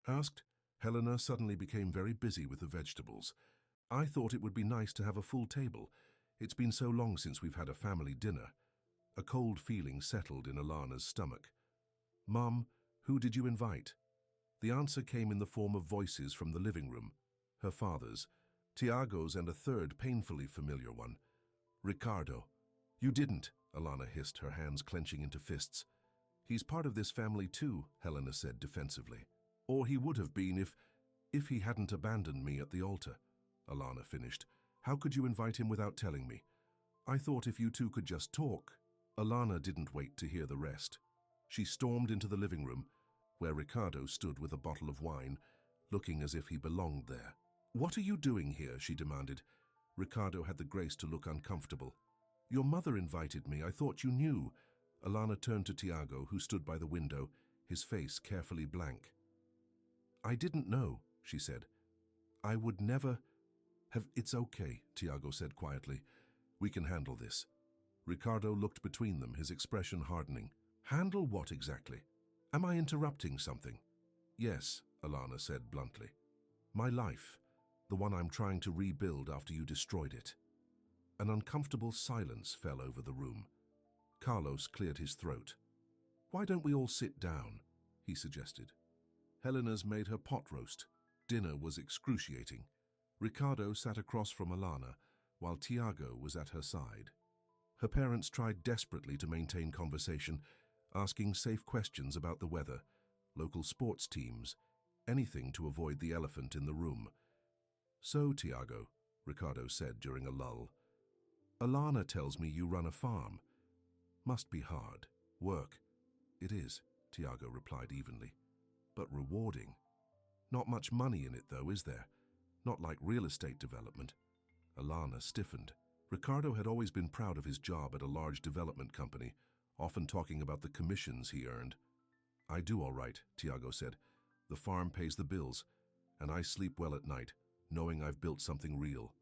asked. Helena suddenly became very busy with the vegetables. I thought it would be nice to have a full table. It's been so long since we've had a family dinner. A cold feeling settled in Alana's stomach. Mum, who did you invite? The answer came in the form of voices from the living room. Her father's, Tiago's, and a third painfully familiar one. Ricardo. You didn't, Alana hissed, her hands clenching into fists. He's part of this family too, Helena said defensively. Or he would have been if he hadn't abandoned me at the altar. Alana finished. How could you invite him without telling me? I thought if you two could just talk. Alana didn't wait to hear the rest. She stormed into the living room, where Ricardo stood with a bottle of wine, looking as if he belonged there. What are you doing here? She demanded. Ricardo had the grace to look uncomfortable. Your mother invited me. I thought you knew. Alana turned to Tiago, who stood by the window, his face carefully blank. I didn't know, she said. I would never have. It's okay, Tiago said quietly. We can handle this. Ricardo looked between them, his expression hardening. Handle what exactly? Am I interrupting something? Yes, Alana said bluntly. My life, the one I'm trying to rebuild after you destroyed it. An uncomfortable silence fell over the room. Carlos cleared his throat. Why don't we all sit down? He suggested. Helena's made her pot roast. Dinner was excruciating. Ricardo sat across from Alana, while Tiago was at her side. Her parents tried desperately to maintain conversation, asking safe questions about the weather, local sports teams, anything to avoid the elephant in the room. So, Tiago, Ricardo said during a lull, Alana tells me you run a farm. Must be hard. Work. It is, Tiago replied evenly. But rewarding. Not much money in it though, is there? Not like real estate development. Alana stiffened. Ricardo had always been proud of his job at a large development company, often talking about the commissions he earned. I do all right, Tiago said. The farm pays the bills, and I sleep well at night, knowing I've built something real.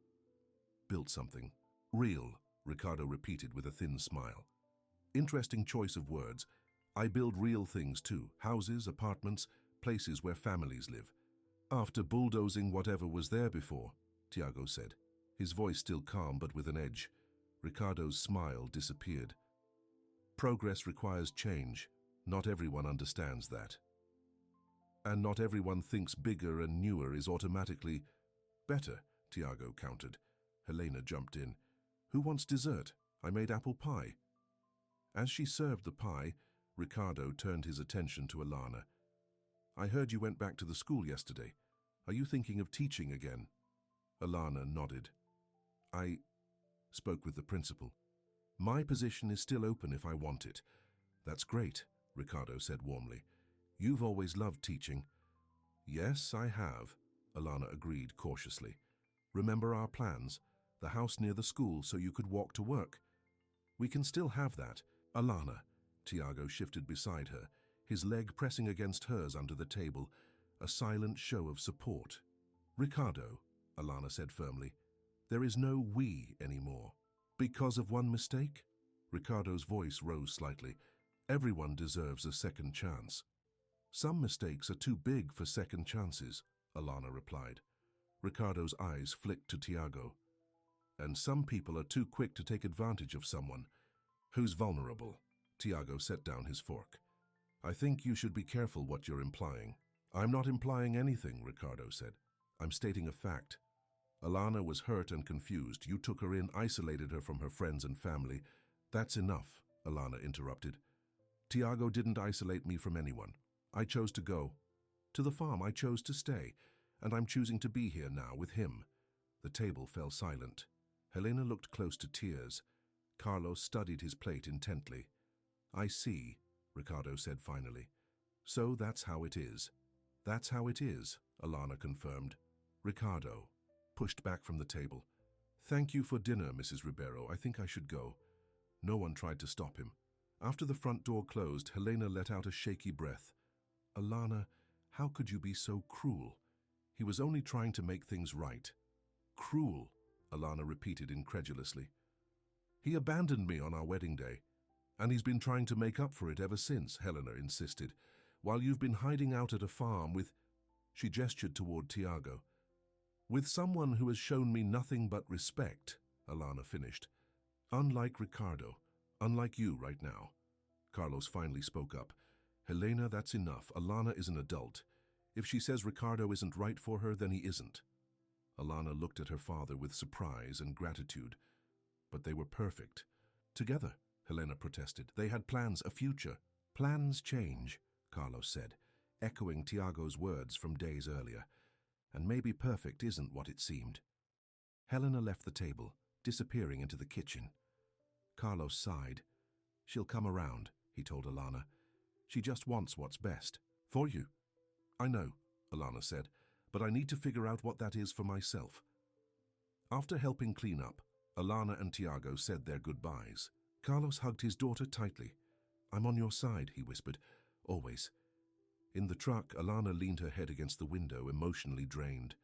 Built something. Real, Ricardo repeated with a thin smile. Interesting choice of words. I build real things too. Houses, apartments, places where families live. After bulldozing whatever was there before, Tiago said, his voice still calm but with an edge. Ricardo's smile disappeared. Progress requires change. Not everyone understands that. And not everyone thinks bigger and newer is automatically better, Tiago countered. Helena jumped in. Who wants dessert? I made apple pie. As she served the pie, Ricardo turned his attention to Alana. I heard you went back to the school yesterday. Are you thinking of teaching again? Alana nodded. I spoke with the principal. My position is still open if I want it. That's great, Ricardo said warmly. You've always loved teaching. Yes, I have, Alana agreed cautiously. Remember our plans? The house near the school so you could walk to work. We can still have that. Alana, Tiago shifted beside her, his leg pressing against hers under the table, a silent show of support. Ricardo, Alana said firmly, there is no we anymore. Because of one mistake? Ricardo's voice rose slightly. Everyone deserves a second chance. Some mistakes are too big for second chances, Alana replied. Ricardo's eyes flicked to Tiago. And some people are too quick to take advantage of someone. Who's vulnerable? Tiago set down his fork. I think you should be careful what you're implying. I'm not implying anything, Ricardo said. I'm stating a fact. Alana was hurt and confused. You took her in, isolated her from her friends and family. That's enough, Alana interrupted. Tiago didn't isolate me from anyone. I chose to go. To the farm, I chose to stay, and I'm choosing to be here now with him. The table fell silent. Helena looked close to tears. Carlos studied his plate intently. "I see," Ricardo said finally. "So that's how it is." "That's how it is," Alana confirmed. Ricardo pushed back from the table. "Thank you for dinner, Mrs. Ribeiro. I think I should go." No one tried to stop him. After the front door closed, Helena let out a shaky breath. "Alana, how could you be so cruel? He was only trying to make things right." "Cruel," Alana repeated incredulously. "He abandoned me on our wedding day, and he's been trying to make up for it ever since," Helena insisted, "while you've been hiding out at a farm with—" She gestured toward Tiago. "With someone who has shown me nothing but respect," Alana finished. "Unlike Ricardo, unlike you right now." Carlos finally spoke up. "Helena, that's enough. Alana is an adult. If she says Ricardo isn't right for her, then he isn't." Alana looked at her father with surprise and gratitude. "But they were perfect. Together," Helena protested. "They had plans, a future." "Plans change," Carlos said, echoing Tiago's words from days earlier. "And maybe perfect isn't what it seemed." Helena left the table, disappearing into the kitchen. Carlos sighed. "She'll come around," he told Alana. "She just wants what's best. For you." "I know," Alana said, "but I need to figure out what that is for myself." After helping clean up, Alana and Tiago said their goodbyes. Carlos hugged his daughter tightly. "I'm on your side," he whispered. "Always." In the truck, Alana leaned her head against the window, emotionally drained.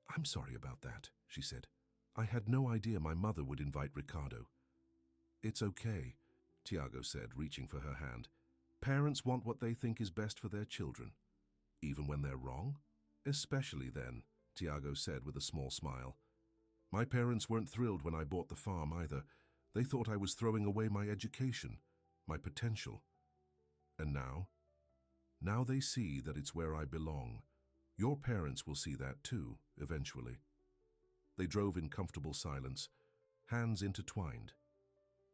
"I'm sorry about that," she said. "I had no idea my mother would invite Ricardo." "It's okay," Tiago said, reaching for her hand. "Parents want what they think is best for their children. Even when they're wrong?" "Especially then," Tiago said with a small smile. "My parents weren't thrilled when I bought the farm either. They thought I was throwing away my education, my potential. And now? Now they see that it's where I belong. Your parents will see that too, eventually." They drove in comfortable silence, hands intertwined.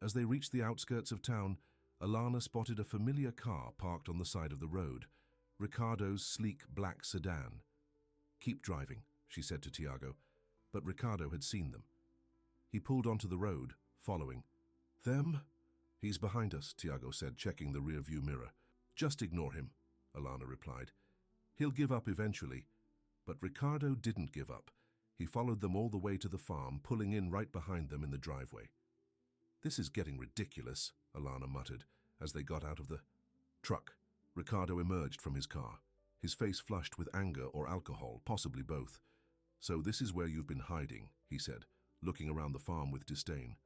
As they reached the outskirts of town, Alana spotted a familiar car parked on the side of the road, Ricardo's sleek black sedan. "Keep driving," she said to Tiago, but Ricardo had seen them. He pulled onto the road, following. "Them?" "He's behind us," Tiago said, checking the rearview mirror. "Just ignore him," Alana replied. "He'll give up eventually." But Ricardo didn't give up. He followed them all the way to the farm, pulling in right behind them in the driveway. "This is getting ridiculous," Alana muttered, as they got out of the truck. Ricardo emerged from his car, his face flushed with anger or alcohol, possibly both. "So this is where you've been hiding," he said, looking around the farm with disdain.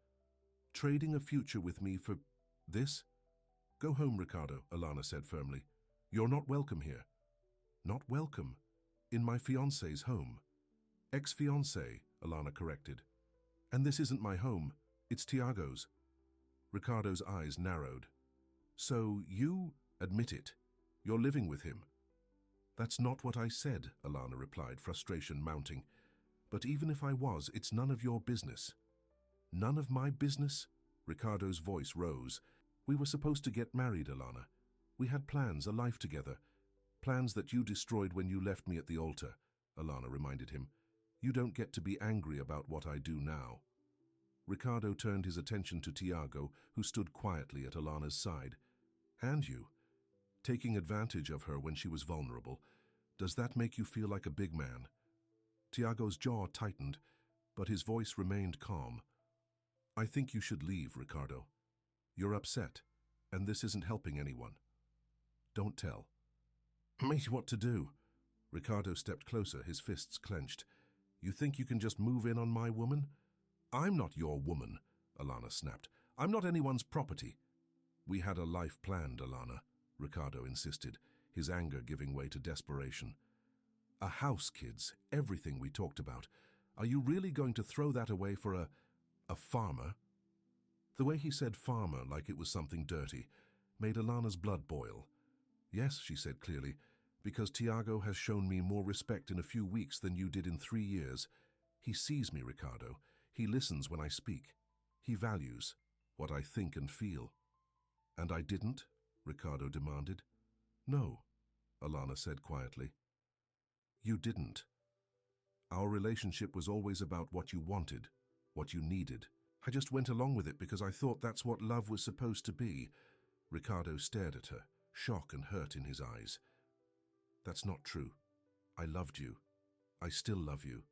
"Trading a future with me for this?" "Go home, Ricardo," Alana said firmly. "You're not welcome here." "Not welcome? In my fiancé's home." "Ex-fiancé," Alana corrected. "And this isn't my home. It's Tiago's." Ricardo's eyes narrowed. "So you admit it. You're living with him." "That's not what I said," Alana replied, frustration mounting. "But even if I was, it's none of your business." "None of my business?" Ricardo's voice rose. "We were supposed to get married, Alana. We had plans, a life together. Plans that you destroyed when you left me at the altar," Alana reminded him. "You don't get to be angry about what I do now." Ricardo turned his attention to Tiago, who stood quietly at Alana's side. "And you? Taking advantage of her when she was vulnerable. Does that make you feel like a big man?" Tiago's jaw tightened, but his voice remained calm. "I think you should leave, Ricardo. You're upset, and this isn't helping anyone. Don't tell." "Me what to do?" Ricardo stepped closer, his fists clenched. "You think you can just move in on my woman?" "I'm not your woman," Alana snapped. "I'm not anyone's property." "We had a life planned, Alana," Ricardo insisted, his anger giving way to desperation. "A house, kids, everything we talked about. Are you really going to throw that away for a farmer?" The way he said farmer like it was something dirty made Alana's blood boil. "Yes," she said clearly, "because Tiago has shown me more respect in a few weeks than you did in 3 years. He sees me, Ricardo. He listens when I speak. He values what I think and feel." "And I didn't?" Ricardo demanded. "No," Alana said quietly. "You didn't. Our relationship was always about what you wanted, What you needed. I just went along with it because I thought that's what love was supposed to be. Ricardo stared at her, shock and hurt in his eyes. That's not true. I loved you. I still love you.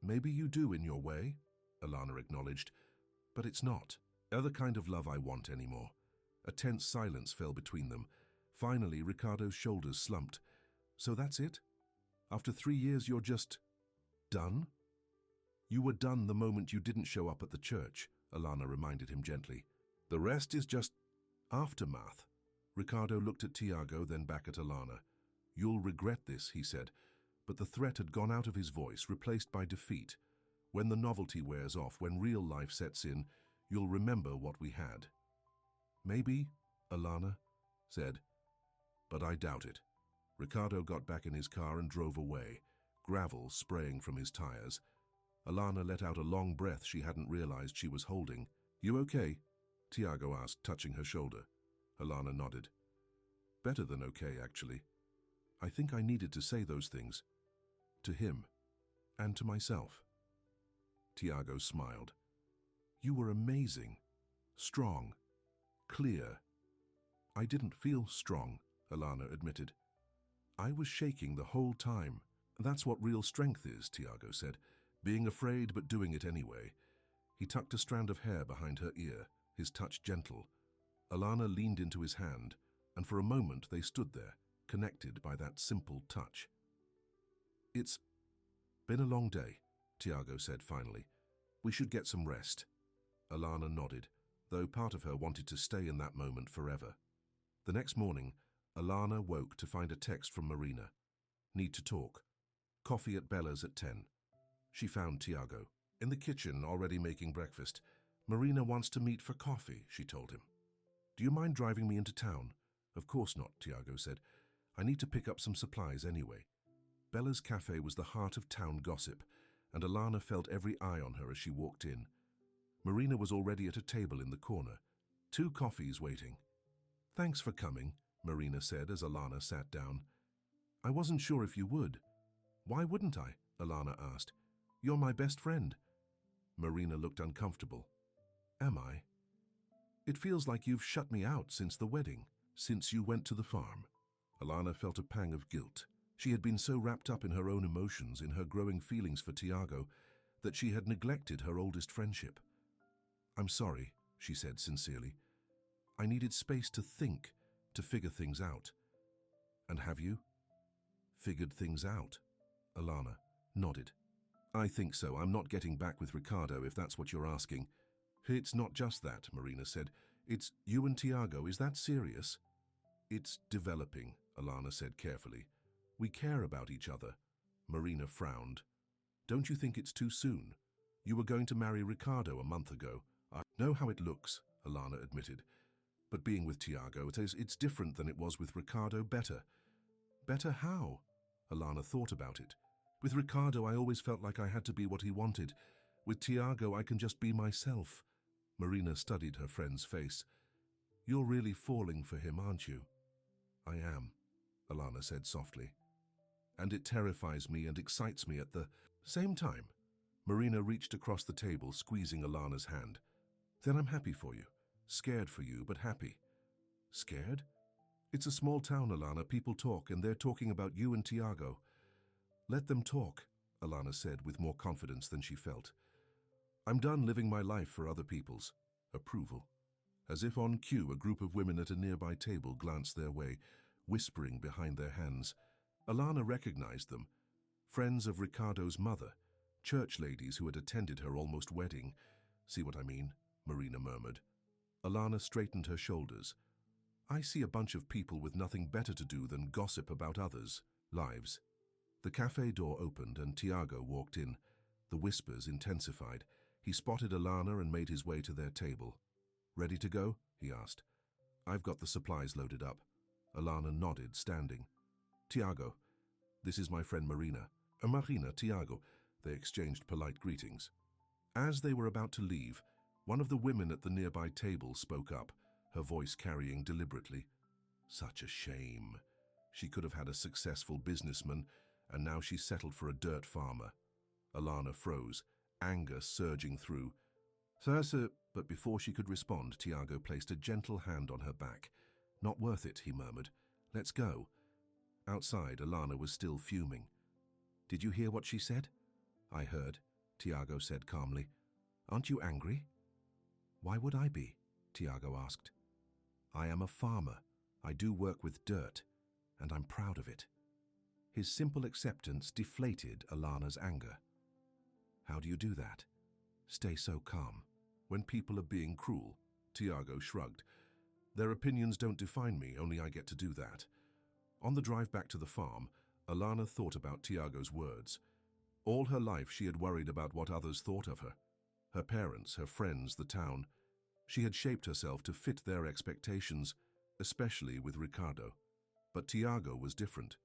Maybe you do in your way, Alana acknowledged, but it's not the other kind of love I want anymore. A tense silence fell between them. Finally, Ricardo's shoulders slumped. So that's it? After 3 years, you're just done? You were done the moment you didn't show up at the church, Alana reminded him gently. The rest is just aftermath. Ricardo looked at Tiago, then back at Alana. You'll regret this, he said, but the threat had gone out of his voice, replaced by defeat. When the novelty wears off, when real life sets in, you'll remember what we had. Maybe, Alana said, but I doubt it. Ricardo got back in his car and drove away, gravel spraying from his tires. Alana let out a long breath she hadn't realized she was holding. You okay? Tiago asked, touching her shoulder. Alana nodded. Better than okay, actually. I think I needed to say those things. To him. And to myself. Tiago smiled. You were amazing. Strong. Clear. I didn't feel strong, Alana admitted. I was shaking the whole time. That's what real strength is, Tiago said. Being afraid but doing it anyway. He tucked a strand of hair behind her ear, his touch gentle. Alana leaned into his hand, and for a moment they stood there, connected by that simple touch. It's been a long day, Tiago said finally. We should get some rest. Alana nodded, though part of her wanted to stay in that moment forever. The next morning, Alana woke to find a text from Marina. Need to talk. Coffee at Bella's at 10. She found Tiago in the kitchen, already making breakfast. Marina wants to meet for coffee, she told him. Do you mind driving me into town? Of course not, Tiago said. I need to pick up some supplies anyway. Bella's cafe was the heart of town gossip, and Alana felt every eye on her as she walked in. Marina was already at a table in the corner. 2 coffees waiting. Thanks for coming, Marina said as Alana sat down. I wasn't sure if you would. Why wouldn't I? Alana asked. You're my best friend. Marina looked uncomfortable. Am I? It feels like you've shut me out since the wedding, since you went to the farm. Alana felt a pang of guilt. She had been so wrapped up in her own emotions, in her growing feelings for Tiago, that she had neglected her oldest friendship. I'm sorry, she said sincerely. I needed space to think, to figure things out. And have you? Figured things out? Alana nodded. I think so. I'm not getting back with Ricardo, if that's what you're asking. It's not just that, Marina said. It's you and Tiago. Is that serious? It's developing, Alana said carefully. We care about each other. Marina frowned. Don't you think it's too soon? You were going to marry Ricardo a month ago. I know how it looks, Alana admitted. But being with Tiago, it's different than it was with Ricardo. Better. Better how? Alana thought about it. With Ricardo, I always felt like I had to be what he wanted. With Tiago, I can just be myself. Marina studied her friend's face. You're really falling for him, aren't you? I am, Alana said softly. And it terrifies me and excites me at the same time. Marina reached across the table, squeezing Alana's hand. Then I'm happy for you. Scared for you, but happy. Scared? It's a small town, Alana. People talk, and they're talking about you and Tiago. Let them talk, Alana said with more confidence than she felt. I'm done living my life for other people's approval. As if on cue, a group of women at a nearby table glanced their way, whispering behind their hands. Alana recognized them. Friends of Ricardo's mother, church ladies who had attended her almost wedding. See what I mean? Marina murmured. Alana straightened her shoulders. I see a bunch of people with nothing better to do than gossip about others' lives. The cafe door opened and Tiago walked in. The whispers intensified. He spotted Alana and made his way to their table. Ready to go? He asked. I've got the supplies loaded up. Alana nodded, standing. Tiago, this is my friend Marina. Marina, Tiago. They exchanged polite greetings. As they were about to leave, one of the women at the nearby table spoke up, her voice carrying deliberately. Such a shame. She could have had a successful businessman, and now she settled for a dirt farmer. Alana froze. anger surging through. Thirsa, but before she could respond, Tiago placed a gentle hand on her back. "Not worth it," he murmured. "Let's go." Outside, Alana was still fuming. "Did you hear what she said?" "I heard," Tiago said calmly. "Aren't you angry?" "Why would I be?" Tiago asked. "I am a farmer. I do work with dirt, and I'm proud of it." His simple acceptance deflated Alana's anger. "How do you do that?" "Stay so calm." "When people are being cruel," Tiago shrugged. "Their opinions don't define me, only I get to do that." On the drive back to the farm, Alana thought about Tiago's words. All her life she had worried about what others thought of her. Her parents, her friends, the town. She had shaped herself to fit their expectations, especially with Ricardo. But Tiago was different.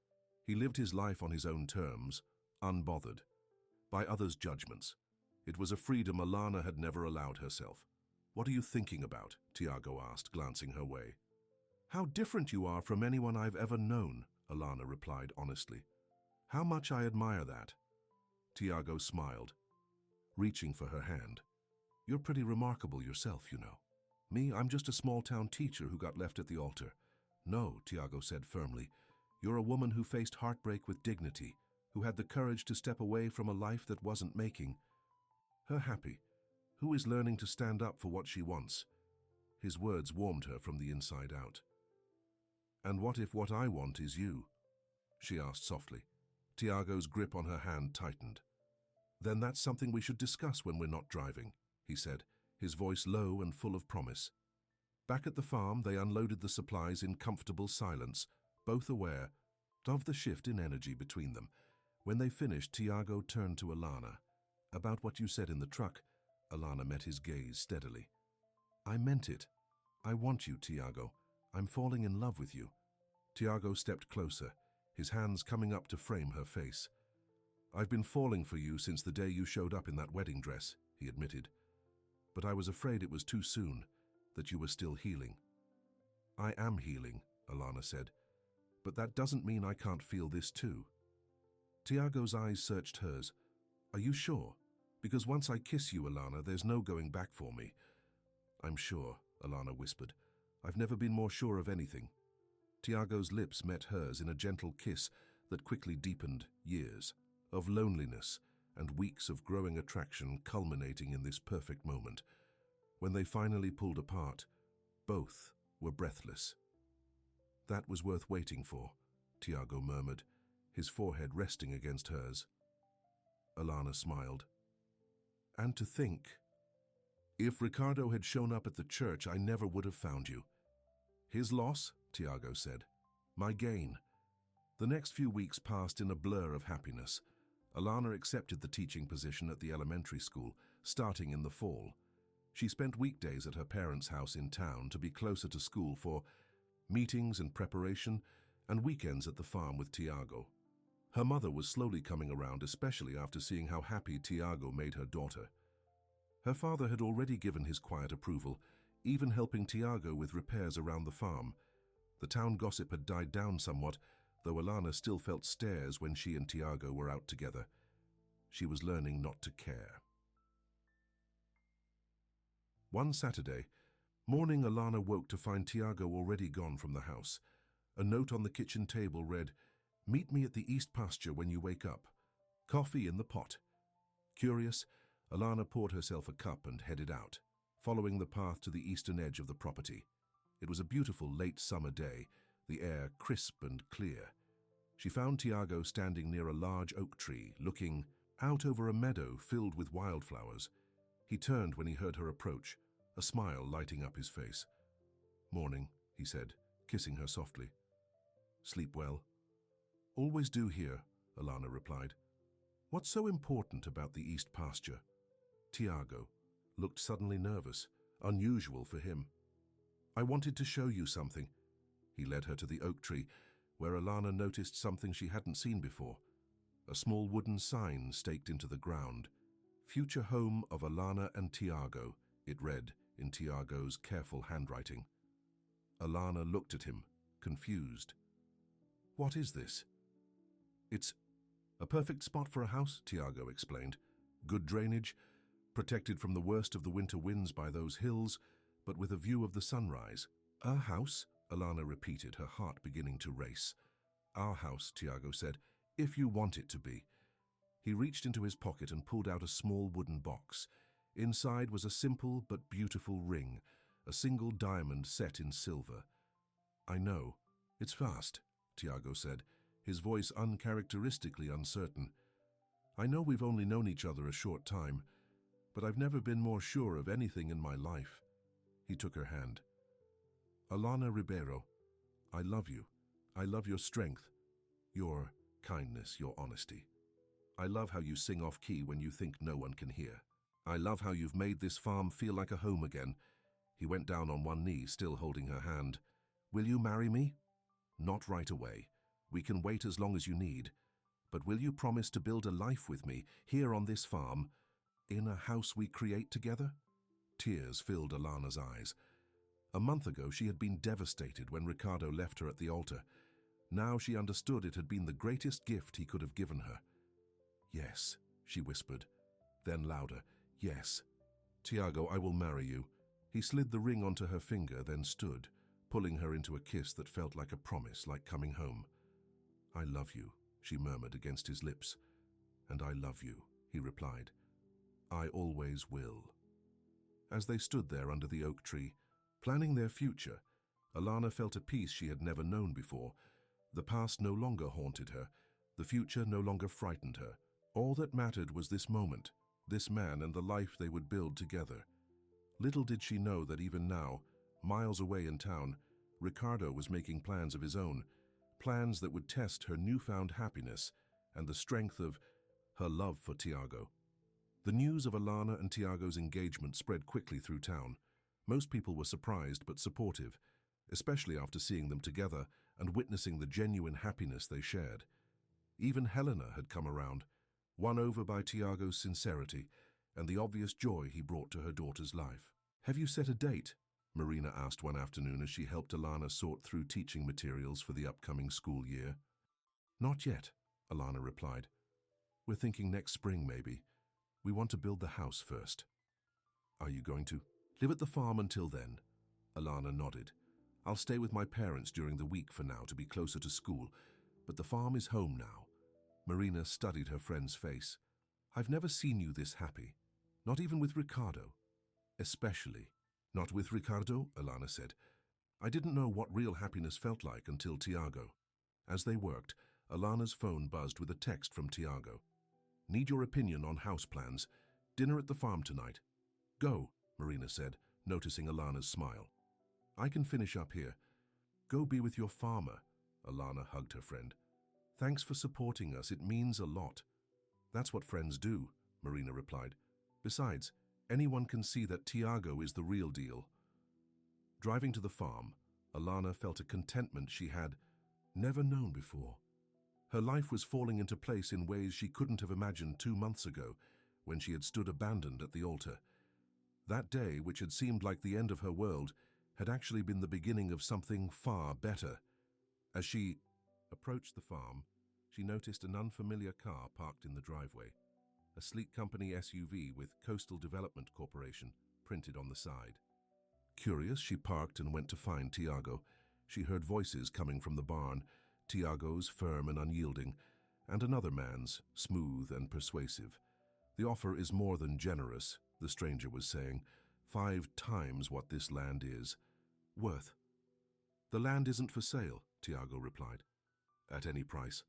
He lived his life on his own terms, unbothered by others' judgments. It was a freedom Alana had never allowed herself. "What are you thinking about?" Tiago asked, glancing her way. "How different you are from anyone I've ever known," Alana replied honestly. "How much I admire that." Tiago smiled, reaching for her hand. "You're pretty remarkable yourself, you know. Me, I'm just a small-town teacher who got left at the altar." "No," Tiago said firmly. "You're a woman who faced heartbreak with dignity, who had the courage to step away from a life that wasn't making her happy, who is learning to stand up for what she wants." His words warmed her from the inside out. "And what if what I want is you?" she asked softly. Tiago's grip on her hand tightened. "Then that's something we should discuss when we're not driving," he said, his voice low and full of promise. Back at the farm, they unloaded the supplies in comfortable silence, both aware of the shift in energy between them. When they finished, Tiago turned to Alana. "About what you said in the truck," Alana met his gaze steadily. "I meant it. I want you, Tiago. I'm falling in love with you." Tiago stepped closer, his hands coming up to frame her face. "I've been falling for you since the day you showed up in that wedding dress," he admitted. "But I was afraid it was too soon, that you were still healing." "I am healing," Alana said. "But that doesn't mean I can't feel this too." Tiago's eyes searched hers. "Are you sure? Because once I kiss you, Alana, there's no going back for me." "I'm sure," Alana whispered. "I've never been more sure of anything." Tiago's lips met hers in a gentle kiss that quickly deepened years of loneliness and weeks of growing attraction culminating in this perfect moment. When they finally pulled apart, both were breathless. "That was worth waiting for," Tiago murmured, his forehead resting against hers. Alana smiled. "And to think, if Ricardo had shown up at the church, I never would have found you." "His loss," Tiago said. "My gain." The next few weeks passed in a blur of happiness. Alana accepted the teaching position at the elementary school, starting in the fall. She spent weekdays at her parents' house in town to be closer to school for meetings and preparation, and weekends at the farm with Tiago. Her mother was slowly coming around, especially after seeing how happy Tiago made her daughter. Her father had already given his quiet approval, even helping Tiago with repairs around the farm. The town gossip had died down somewhat, though Alana still felt stares when she and Tiago were out together. She was learning not to care. One Saturday morning, Alana woke to find Tiago already gone from the house. A note on the kitchen table read, "Meet me at the east pasture when you wake up. Coffee in the pot." Curious, Alana poured herself a cup and headed out, following the path to the eastern edge of the property. It was a beautiful late summer day, the air crisp and clear. She found Tiago standing near a large oak tree, looking out over a meadow filled with wildflowers. He turned when he heard her approach, a smile lighting up his face. "Morning," he said, kissing her softly. "Sleep well?" "Always do here," Alana replied. "What's so important about the east pasture?" Tiago looked suddenly nervous, unusual for him. "I wanted to show you something." He led her to the oak tree, where Alana noticed something she hadn't seen before. A small wooden sign staked into the ground. "Future home of Alana and Tiago," it read in Tiago's careful handwriting. Alana looked at him, confused. "What is this?" "It's a perfect spot for a house," Tiago explained. Good drainage, protected from the worst of the winter winds by those hills, but with a view of the sunrise. Our house? Alana repeated, her heart beginning to race. Our house, Tiago said, if you want it to be. He reached into his pocket and pulled out a small wooden box. Inside was a simple but beautiful ring, a single diamond set in silver. I know. It's fast, Tiago said, his voice uncharacteristically uncertain. I know we've only known each other a short time, but I've never been more sure of anything in my life. He took her hand. Alana Ribeiro, I love you. I love your strength, your kindness, your honesty. I love how you sing off-key when you think no one can hear. I love how you've made this farm feel like a home again. He went down on one knee, still holding her hand. Will you marry me? Not right away. We can wait as long as you need. But will you promise to build a life with me, here on this farm, in a house we create together? Tears filled Alana's eyes. A month ago, she had been devastated when Ricardo left her at the altar. Now she understood it had been the greatest gift he could have given her. Yes, she whispered. Then louder, yes. Tiago, I will marry you. He slid the ring onto her finger, then stood, pulling her into a kiss that felt like a promise, like coming home. I love you, she murmured against his lips. And I love you, he replied. I always will. As they stood there under the oak tree, planning their future, Alana felt a peace she had never known before. The past no longer haunted her. The future no longer frightened her. All that mattered was this moment, this man and the life they would build together. Little did she know that even now, miles away in town, Ricardo was making plans of his own, plans that would test her newfound happiness and the strength of her love for Tiago. The news of Alana and Tiago's engagement spread quickly through town. Most people were surprised but supportive, especially after seeing them together and witnessing the genuine happiness they shared. Even Helena had come around, won over by Tiago's sincerity and the obvious joy he brought to her daughter's life. Have you set a date? Marina asked one afternoon as she helped Alana sort through teaching materials for the upcoming school year. Not yet, Alana replied. We're thinking next spring, maybe. We want to build the house first. Are you going to live at the farm until then? Alana nodded. I'll stay with my parents during the week for now to be closer to school, but the farm is home now. Marina studied her friend's face. I've never seen you this happy, not even with Ricardo. Especially. Not with Ricardo, Alana said. I didn't know what real happiness felt like until Tiago. As they worked, Alana's phone buzzed with a text from Tiago. Need your opinion on house plans. Dinner at the farm tonight. Go, Marina said, noticing Alana's smile. I can finish up here. Go be with your farmer. Alana hugged her friend. Thanks for supporting us. It means a lot. That's what friends do, Marina replied. Besides, anyone can see that Tiago is the real deal. Driving to the farm, Alana felt a contentment she had never known before. Her life was falling into place in ways she couldn't have imagined 2 months ago, when she had stood abandoned at the altar. That day, which had seemed like the end of her world, had actually been the beginning of something far better. As she approached the farm, she noticed an unfamiliar car parked in the driveway. A sleek company SUV with Coastal Development Corporation printed on the side. Curious, she parked and went to find Tiago. She heard voices coming from the barn, Tiago's firm and unyielding, and another man's, smooth and persuasive. The offer is more than generous, the stranger was saying. 5 times what this land is worth. The land isn't for sale, Tiago replied. At any price.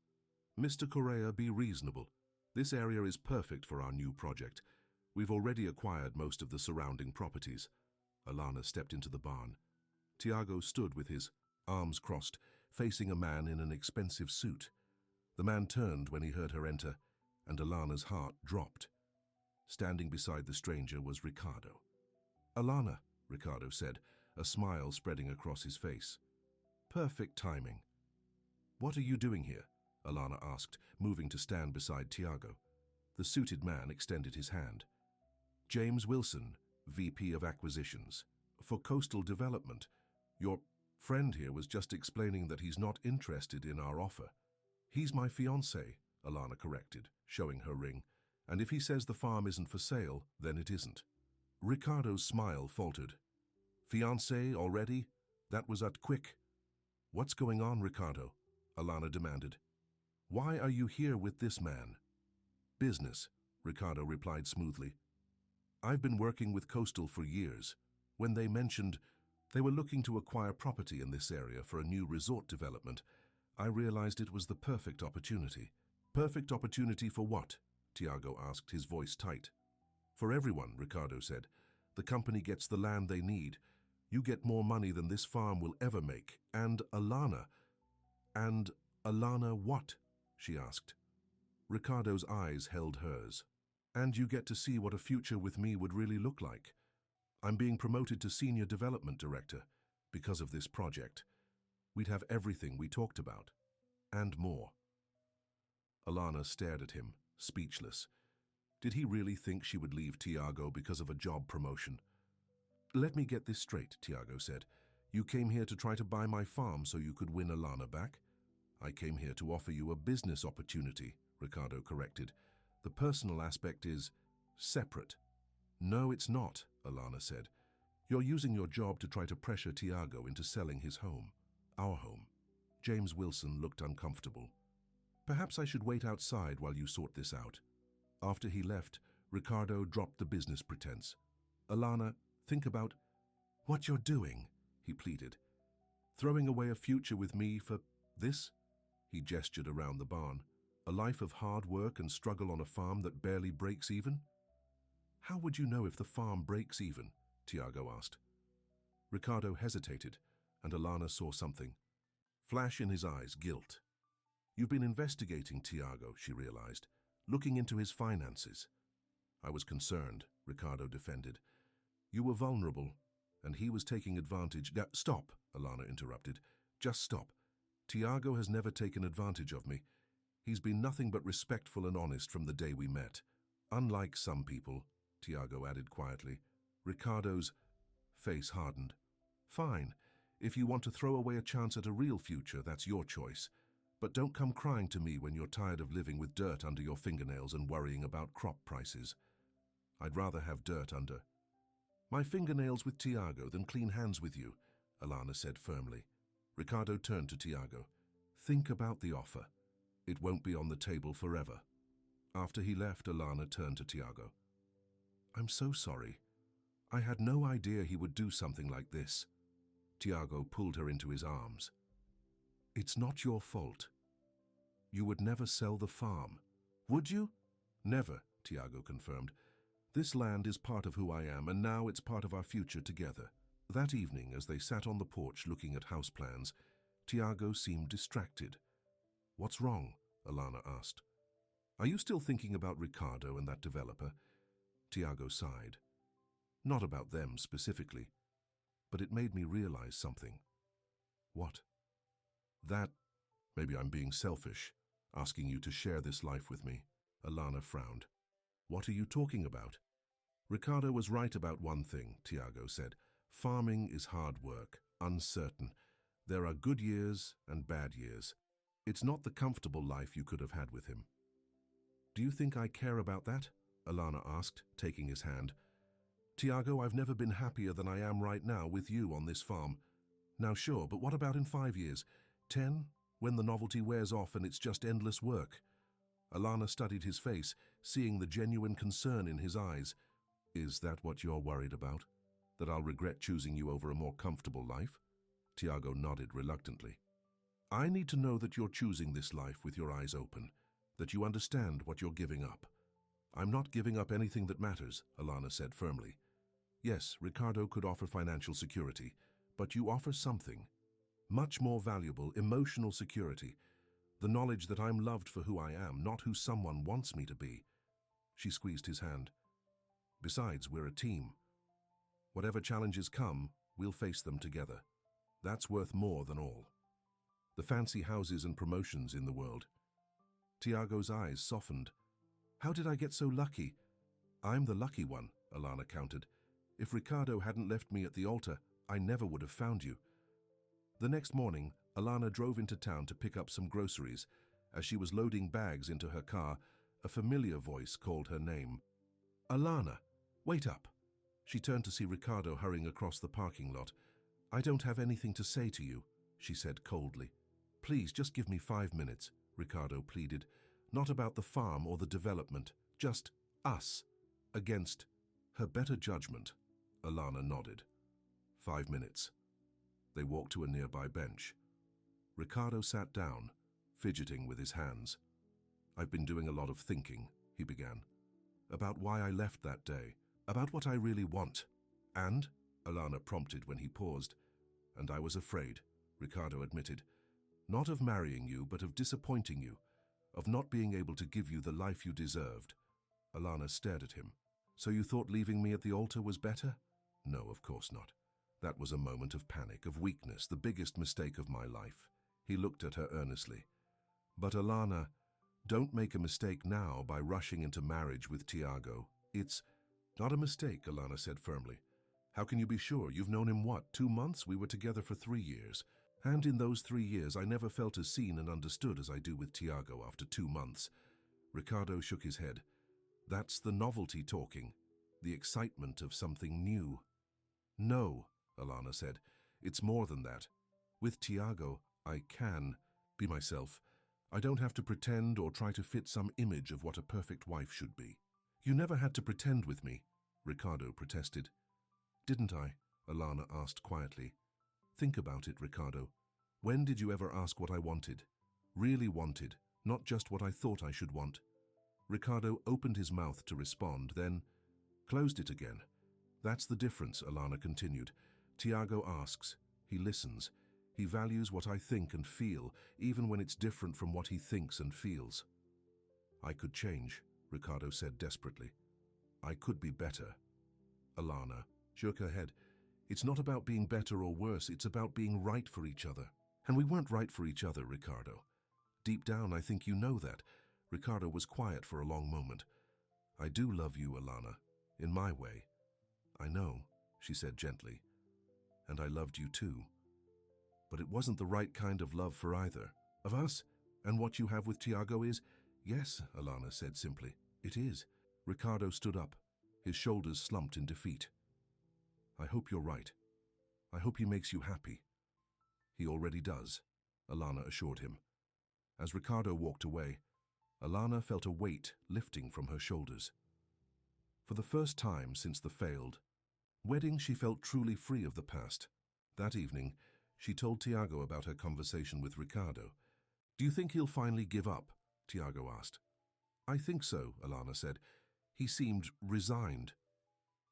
Mr. Correa, be reasonable. This area is perfect for our new project. We've already acquired most of the surrounding properties. Alana stepped into the barn. Tiago stood with his arms crossed, facing a man in an expensive suit. The man turned when he heard her enter, and Alana's heart dropped. Standing beside the stranger was Ricardo. Alana, Ricardo said, a smile spreading across his face. Perfect timing. What are you doing here? Alana asked, moving to stand beside Tiago. The suited man extended his hand. James Wilson, VP of Acquisitions. For Coastal Development. Your friend here was just explaining that he's not interested in our offer. He's my fiancé, Alana corrected, showing her ring. And if he says the farm isn't for sale, then it isn't. Ricardo's smile faltered. Fiancé already? That was quick. What's going on, Ricardo? Alana demanded. Why are you here with this man? Business, Ricardo replied smoothly. I've been working with Coastal for years. When they mentioned they were looking to acquire property in this area for a new resort development, I realized it was the perfect opportunity. Perfect opportunity for what? Tiago asked, his voice tight. For everyone, Ricardo said. The company gets the land they need. You get more money than this farm will ever make. And Alana. And Alana what? She asked. Ricardo's eyes held hers. And you get to see what a future with me would really look like. I'm being promoted to Senior Development Director because of this project. We'd have everything we talked about. And more. Alana stared at him, speechless. Did he really think she would leave Tiago because of a job promotion? Let me get this straight, Tiago said. You came here to try to buy my farm so you could win Alana back? I came here to offer you a business opportunity, Ricardo corrected. The personal aspect is separate. No, it's not, Alana said. You're using your job to try to pressure Tiago into selling his home, our home. James Wilson looked uncomfortable. Perhaps I should wait outside while you sort this out. After he left, Ricardo dropped the business pretense. Alana, think about what you're doing, he pleaded. Throwing away a future with me for this? He gestured around the barn. A life of hard work and struggle on a farm that barely breaks even? How would you know if the farm breaks even? Tiago asked. Ricardo hesitated, and Alana saw something. Flash in his eyes, guilt. You've been investigating Tiago, she realized, looking into his finances. I was concerned, Ricardo defended. You were vulnerable, and he was taking advantage. Stop, Alana interrupted. Just stop. Tiago has never taken advantage of me. He's been nothing but respectful and honest from the day we met. Unlike some people, Tiago added quietly. Ricardo's face hardened. Fine. If you want to throw away a chance at a real future, that's your choice. But don't come crying to me when you're tired of living with dirt under your fingernails and worrying about crop prices. I'd rather have dirt under my fingernails with Tiago than clean hands with you, Alana said firmly. Ricardo turned to Tiago. Think about the offer. It won't be on the table forever. After he left, Alana turned to Tiago. I'm so sorry. I had no idea he would do something like this. Tiago pulled her into his arms. It's not your fault. You would never sell the farm. Would you? Never, Tiago confirmed. This land is part of who I am, and now it's part of our future together. That evening, as they sat on the porch looking at house plans, Tiago seemed distracted. What's wrong? Alana asked. Are you still thinking about Ricardo and that developer? Tiago sighed. Not about them specifically, but it made me realize something. What? That maybe I'm being selfish, asking you to share this life with me. Alana frowned. What are you talking about? Ricardo was right about one thing, Tiago said. Farming is hard work, uncertain. There are good years and bad years. It's not the comfortable life you could have had with him. Do you think I care about that? Alana asked, taking his hand. Tiago, I've never been happier than I am right now with you on this farm. Now sure, but what about in 5 years? 10? When the novelty wears off and it's just endless work? Alana studied his face, seeing the genuine concern in his eyes. Is that what you're worried about? That I'll regret choosing you over a more comfortable life? Tiago nodded reluctantly. I need to know that you're choosing this life with your eyes open, that you understand what you're giving up. I'm not giving up anything that matters, Alana said firmly. Yes, Ricardo could offer financial security, but you offer something. Much more valuable, emotional security. The knowledge that I'm loved for who I am, not who someone wants me to be. She squeezed his hand. Besides, we're a team. Whatever challenges come, we'll face them together. That's worth more than all. The fancy houses and promotions in the world. Tiago's eyes softened. How did I get so lucky? I'm the lucky one, Alana countered. If Ricardo hadn't left me at the altar, I never would have found you. The next morning, Alana drove into town to pick up some groceries. As she was loading bags into her car, A familiar voice called her name. "Alana, wait up." She turned to see Ricardo hurrying across the parking lot. "I don't have anything to say to you," she said coldly. "Please, just give me 5 minutes," Ricardo pleaded. "Not about the farm or the development, just us, against her better judgment." Alana nodded. 5 minutes. They walked to a nearby bench. Ricardo sat down, fidgeting with his hands. "I've been doing a lot of thinking," he began. "About why I left that day, about what I really want." "And?" Alana prompted when he paused. "And I was afraid," Ricardo admitted. "Not of marrying you, but of disappointing you, of not being able to give you the life you deserved." Alana stared at him. "So you thought leaving me at the altar was better?" "No, of course not. That was a moment of panic, of weakness, the biggest mistake of my life." He looked at her earnestly. "But Alana, don't make a mistake now by rushing into marriage with Tiago. It's not a mistake," Alana said firmly. "How can you be sure? You've known him, what, 2 months? We were together for 3 years. And in those 3 years, I never felt as seen and understood as I do with Tiago after 2 months. Ricardo shook his head. "That's the novelty talking, the excitement of something new." "No," Alana said. "It's more than that. With Tiago, I can be myself. I don't have to pretend or try to fit some image of what a perfect wife should be." "You never had to pretend with me," Ricardo protested. "Didn't I?" Alana asked quietly. "Think about it, Ricardo. When did you ever ask what I wanted? Really wanted, not just what I thought I should want?" Ricardo opened his mouth to respond, then closed it again. "That's the difference," Alana continued. "Tiago asks. He listens. He values what I think and feel, even when it's different from what he thinks and feels." "I could change," Ricardo said desperately. "I could be better." Alana shook her head. "It's not about being better or worse, it's about being right for each other. And we weren't right for each other, Ricardo. Deep down, I think you know that." Ricardo was quiet for a long moment. "I do love you, Alana, in my way." "I know," she said gently. "And I loved you too. But it wasn't the right kind of love for either of us. And what you have with Tiago is—" "Yes," Alana said simply. "It is." Ricardo stood up, his shoulders slumped in defeat. "I hope you're right. I hope he makes you happy." "He already does," Alana assured him. As Ricardo walked away, Alana felt a weight lifting from her shoulders. For the first time since the failed wedding, she felt truly free of the past. That evening, she told Tiago about her conversation with Ricardo. "Do you think he'll finally give up?" Tiago asked. "I think so," Alana said. "He seemed resigned."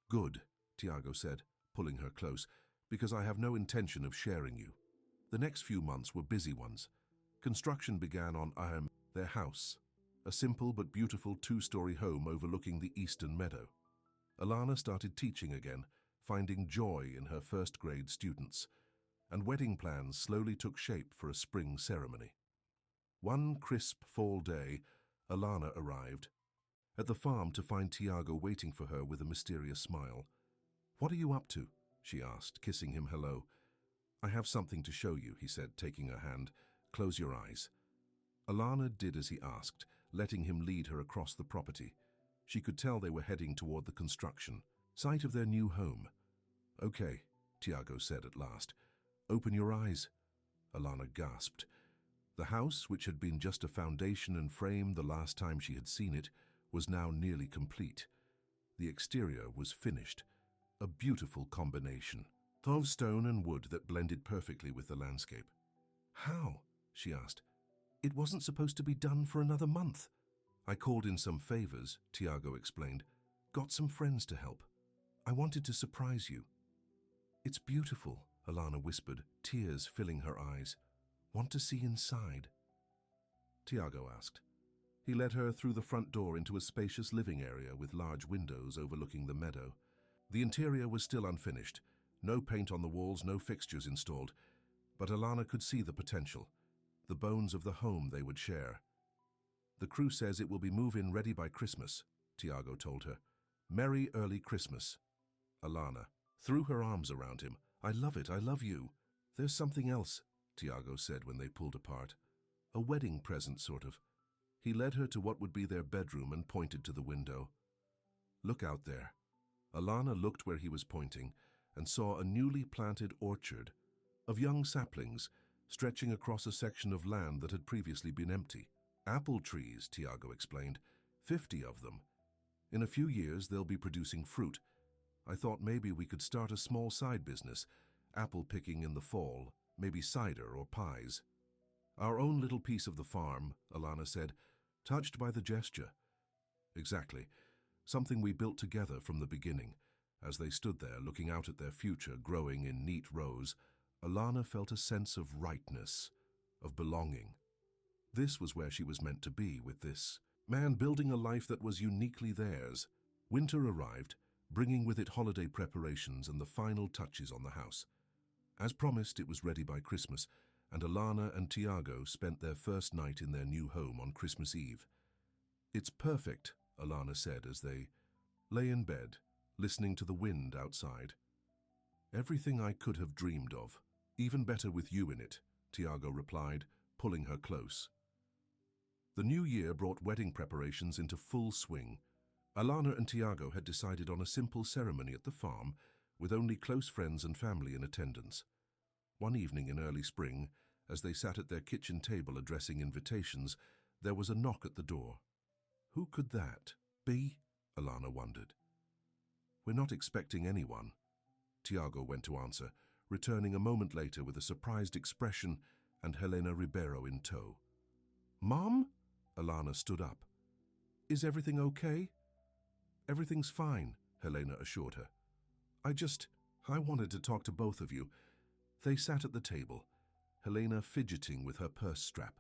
"Good," Tiago said, pulling her close, "because I have no intention of sharing you." The next few months were busy ones. Construction began on their house, a simple but beautiful 2-story home overlooking the eastern meadow. Alana started teaching again, finding joy in her first-grade students, and wedding plans slowly took shape for a spring ceremony. One crisp fall day, Alana arrived at the farm to find Tiago waiting for her with a mysterious smile. "What are you up to?" she asked, kissing him hello. "I have something to show you," he said, taking her hand. "Close your eyes." Alana did as he asked, letting him lead her across the property. She could tell they were heading toward the construction site of their new home. "Okay," Tiago said at last. "Open your eyes." Alana gasped. The house, which had been just a foundation and frame the last time she had seen it, was now nearly complete. The exterior was finished, a beautiful combination of stone and wood that blended perfectly with the landscape. "How?" she asked. "It wasn't supposed to be done for another month." "I called in some favors," Tiago explained. "Got some friends to help. I wanted to surprise you." "It's beautiful," Alana whispered, tears filling her eyes. "Want to see inside?" Tiago asked. He led her through the front door into a spacious living area with large windows overlooking the meadow. The interior was still unfinished. No paint on the walls, no fixtures installed. But Alana could see the potential, the bones of the home they would share. "The crew says it will be move-in ready by Christmas," Tiago told her. "Merry early Christmas." Alana threw her arms around him. "I love it, I love you." "There's something else," Tiago said when they pulled apart. "A wedding present, sort of." He led her to what would be their bedroom and pointed to the window. "Look out there." Alana looked where he was pointing and saw a newly planted orchard of young saplings stretching across a section of land that had previously been empty. "Apple trees," Tiago explained. 50 of them. In a few years, they'll be producing fruit. I thought maybe we could start a small side business, apple picking in the fall, maybe cider or pies." "Our own little piece of the farm," Alana said, touched by the gesture. "Exactly. Something we built together from the beginning." As they stood there, looking out at their future growing in neat rows, Alana felt a sense of rightness, of belonging. This was where she was meant to be, with this man building a life that was uniquely theirs. Winter arrived, bringing with it holiday preparations and the final touches on the house. As promised, it was ready by Christmas, and Alana and Tiago spent their first night in their new home on Christmas Eve. "It's perfect," Alana said as they lay in bed, listening to the wind outside. "Everything I could have dreamed of, even better with you in it," Tiago replied, pulling her close. The new year brought wedding preparations into full swing. Alana and Tiago had decided on a simple ceremony at the farm, with only close friends and family in attendance. One evening in early spring, as they sat at their kitchen table addressing invitations, there was a knock at the door. Who could that be? Alana wondered. "We're not expecting anyone," Tiago went to answer, returning a moment later with a surprised expression and Helena Ribeiro in tow. "Mom?" Alana stood up. "Is everything okay?" "Everything's fine," Helena assured her. I wanted to talk to both of you." They sat at the table, Helena fidgeting with her purse strap.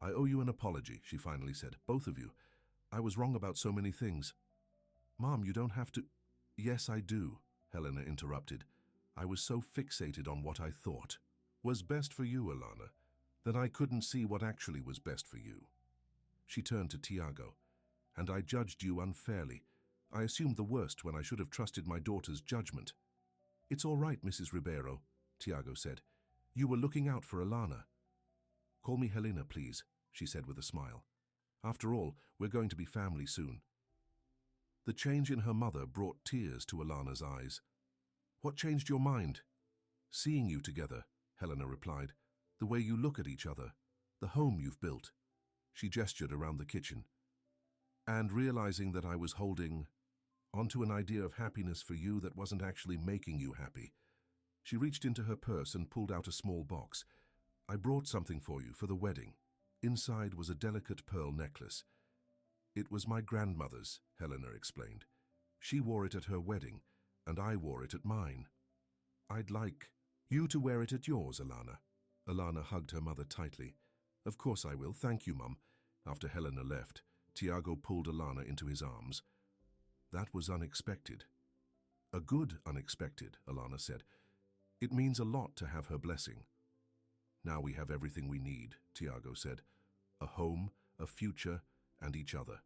"I owe you an apology," she finally said. "Both of you. I was wrong about so many things." "Mom, you don't have to—" "Yes, I do," Helena interrupted. "I was so fixated on what I thought was best for you, Alana, that I couldn't see what actually was best for you." She turned to Tiago. "And I judged you unfairly. I assumed the worst when I should have trusted my daughter's judgment." "It's all right, Mrs. Ribeiro," Tiago said. "You were looking out for Alana." "Call me Helena, please," she said with a smile. "After all, we're going to be family soon." The change in her mother brought tears to Alana's eyes. "What changed your mind?" "Seeing you together," Helena replied. "The way you look at each other. The home you've built." She gestured around the kitchen. "And realizing that I was holding onto an idea of happiness for you that wasn't actually making you happy." She reached into her purse and pulled out a small box. "I brought something for you for the wedding." Inside was a delicate pearl necklace. "It was my grandmother's," Helena explained. "She wore it at her wedding, and I wore it at mine. I'd like you to wear it at yours, Alana." Alana hugged her mother tightly. "Of course I will, thank you, Mum." After Helena left, Tiago pulled Alana into his arms. "That was unexpected." "A good unexpected," Alana said. "It means a lot to have her blessing." "Now we have everything we need," Tiago said. "A home, a future, and each other."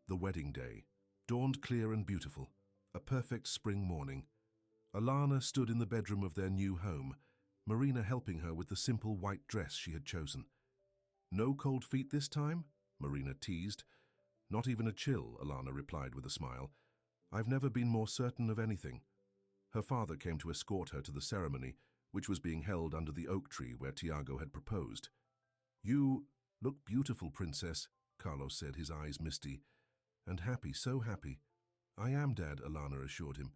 The wedding day dawned clear and beautiful, a perfect spring morning. Alana stood in the bedroom of their new home, Marina helping her with the simple white dress she had chosen. "No cold feet this time?" Marina teased. "Not even a chill," Alana replied with a smile. "I've never been more certain of anything." Her father came to escort her to the ceremony, which was being held under the oak tree where Tiago had proposed. "You look beautiful, Princess," Carlos said, his eyes misty. "And happy, so happy." "I am, Dad," Alana assured him.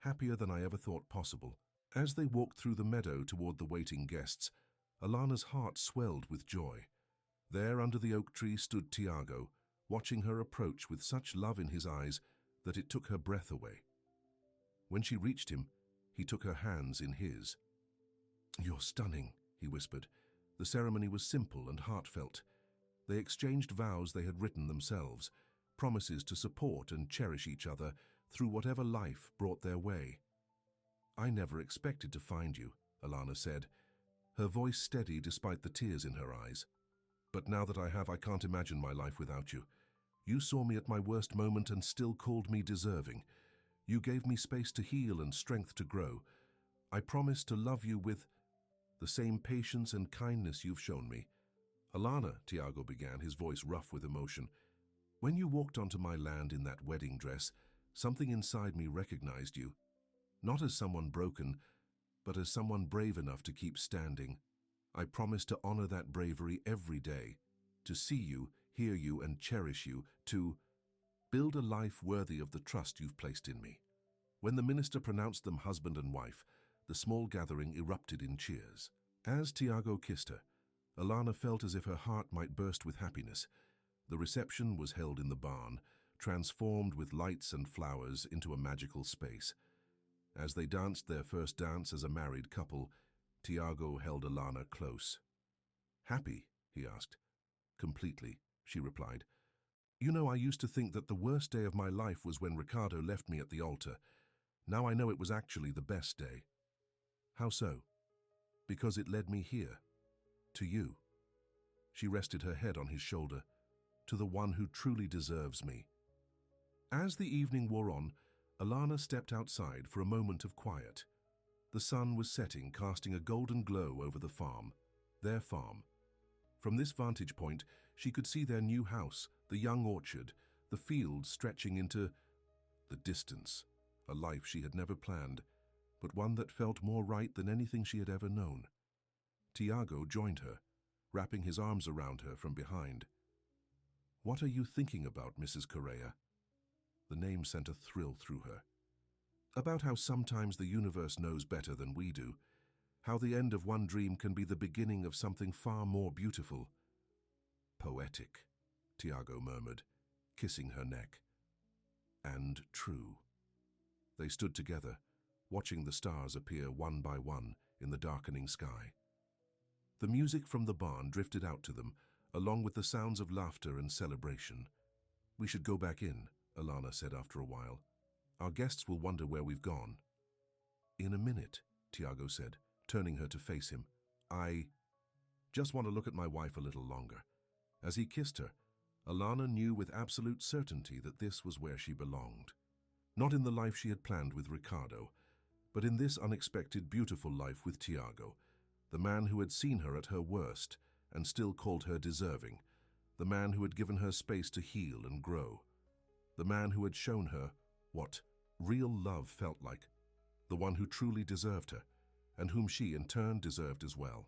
"Happier than I ever thought possible." As they walked through the meadow toward the waiting guests, Alana's heart swelled with joy. There under the oak tree stood Tiago, watching her approach with such love in his eyes that it took her breath away. When she reached him, he took her hands in his. "You're stunning," he whispered. The ceremony was simple and heartfelt. They exchanged vows they had written themselves, promises to support and cherish each other through whatever life brought their way. "I never expected to find you," Alana said, her voice steady despite the tears in her eyes. "But now that I have, I can't imagine my life without you. You saw me at my worst moment and still called me deserving. You gave me space to heal and strength to grow. I promise to love you with the same patience and kindness you've shown me. Alana, Tiago began, his voice rough with emotion, when you walked onto my land in that wedding dress, something inside me recognized you, not as someone broken, but as someone brave enough to keep standing. I promise to honor that bravery every day, to see you, hear you, and cherish you, to build a life worthy of the trust you've placed in me. When the minister pronounced them husband and wife, the small gathering erupted in cheers. As Tiago kissed her, Alana felt as if her heart might burst with happiness. The reception was held in the barn, transformed with lights and flowers into a magical space. As they danced their first dance as a married couple, Tiago held Alana close. Happy? He asked. Completely, she replied. You know, I used to think that the worst day of my life was when Ricardo left me at the altar. Now I know it was actually the best day. How so? Because it led me here. To you. She rested her head on his shoulder. To the one who truly deserves me. As the evening wore on, Alana stepped outside for a moment of quiet. The sun was setting, casting a golden glow over the farm, their farm. From this vantage point, she could see their new house, the young orchard, the fields stretching into the distance, a life she had never planned, but one that felt more right than anything she had ever known. Tiago joined her, wrapping his arms around her from behind. What are you thinking about, Mrs. Correa? The name sent a thrill through her. About how sometimes the universe knows better than we do, how the end of one dream can be the beginning of something far more beautiful. Poetic, Tiago murmured, kissing her neck. And true. They stood together, watching the stars appear one by one in the darkening sky. The music from the barn drifted out to them, along with the sounds of laughter and celebration. We should go back in, Alana said after a while. Our guests will wonder where we've gone. In a minute, Tiago said, turning her to face him. I just want to look at my wife a little longer. As he kissed her, Alana knew with absolute certainty that this was where she belonged. Not in the life she had planned with Ricardo, but in this unexpected, beautiful life with Tiago, the man who had seen her at her worst and still called her deserving, the man who had given her space to heal and grow, the man who had shown her what real love felt like, the one who truly deserved her, and whom she in turn deserved as well.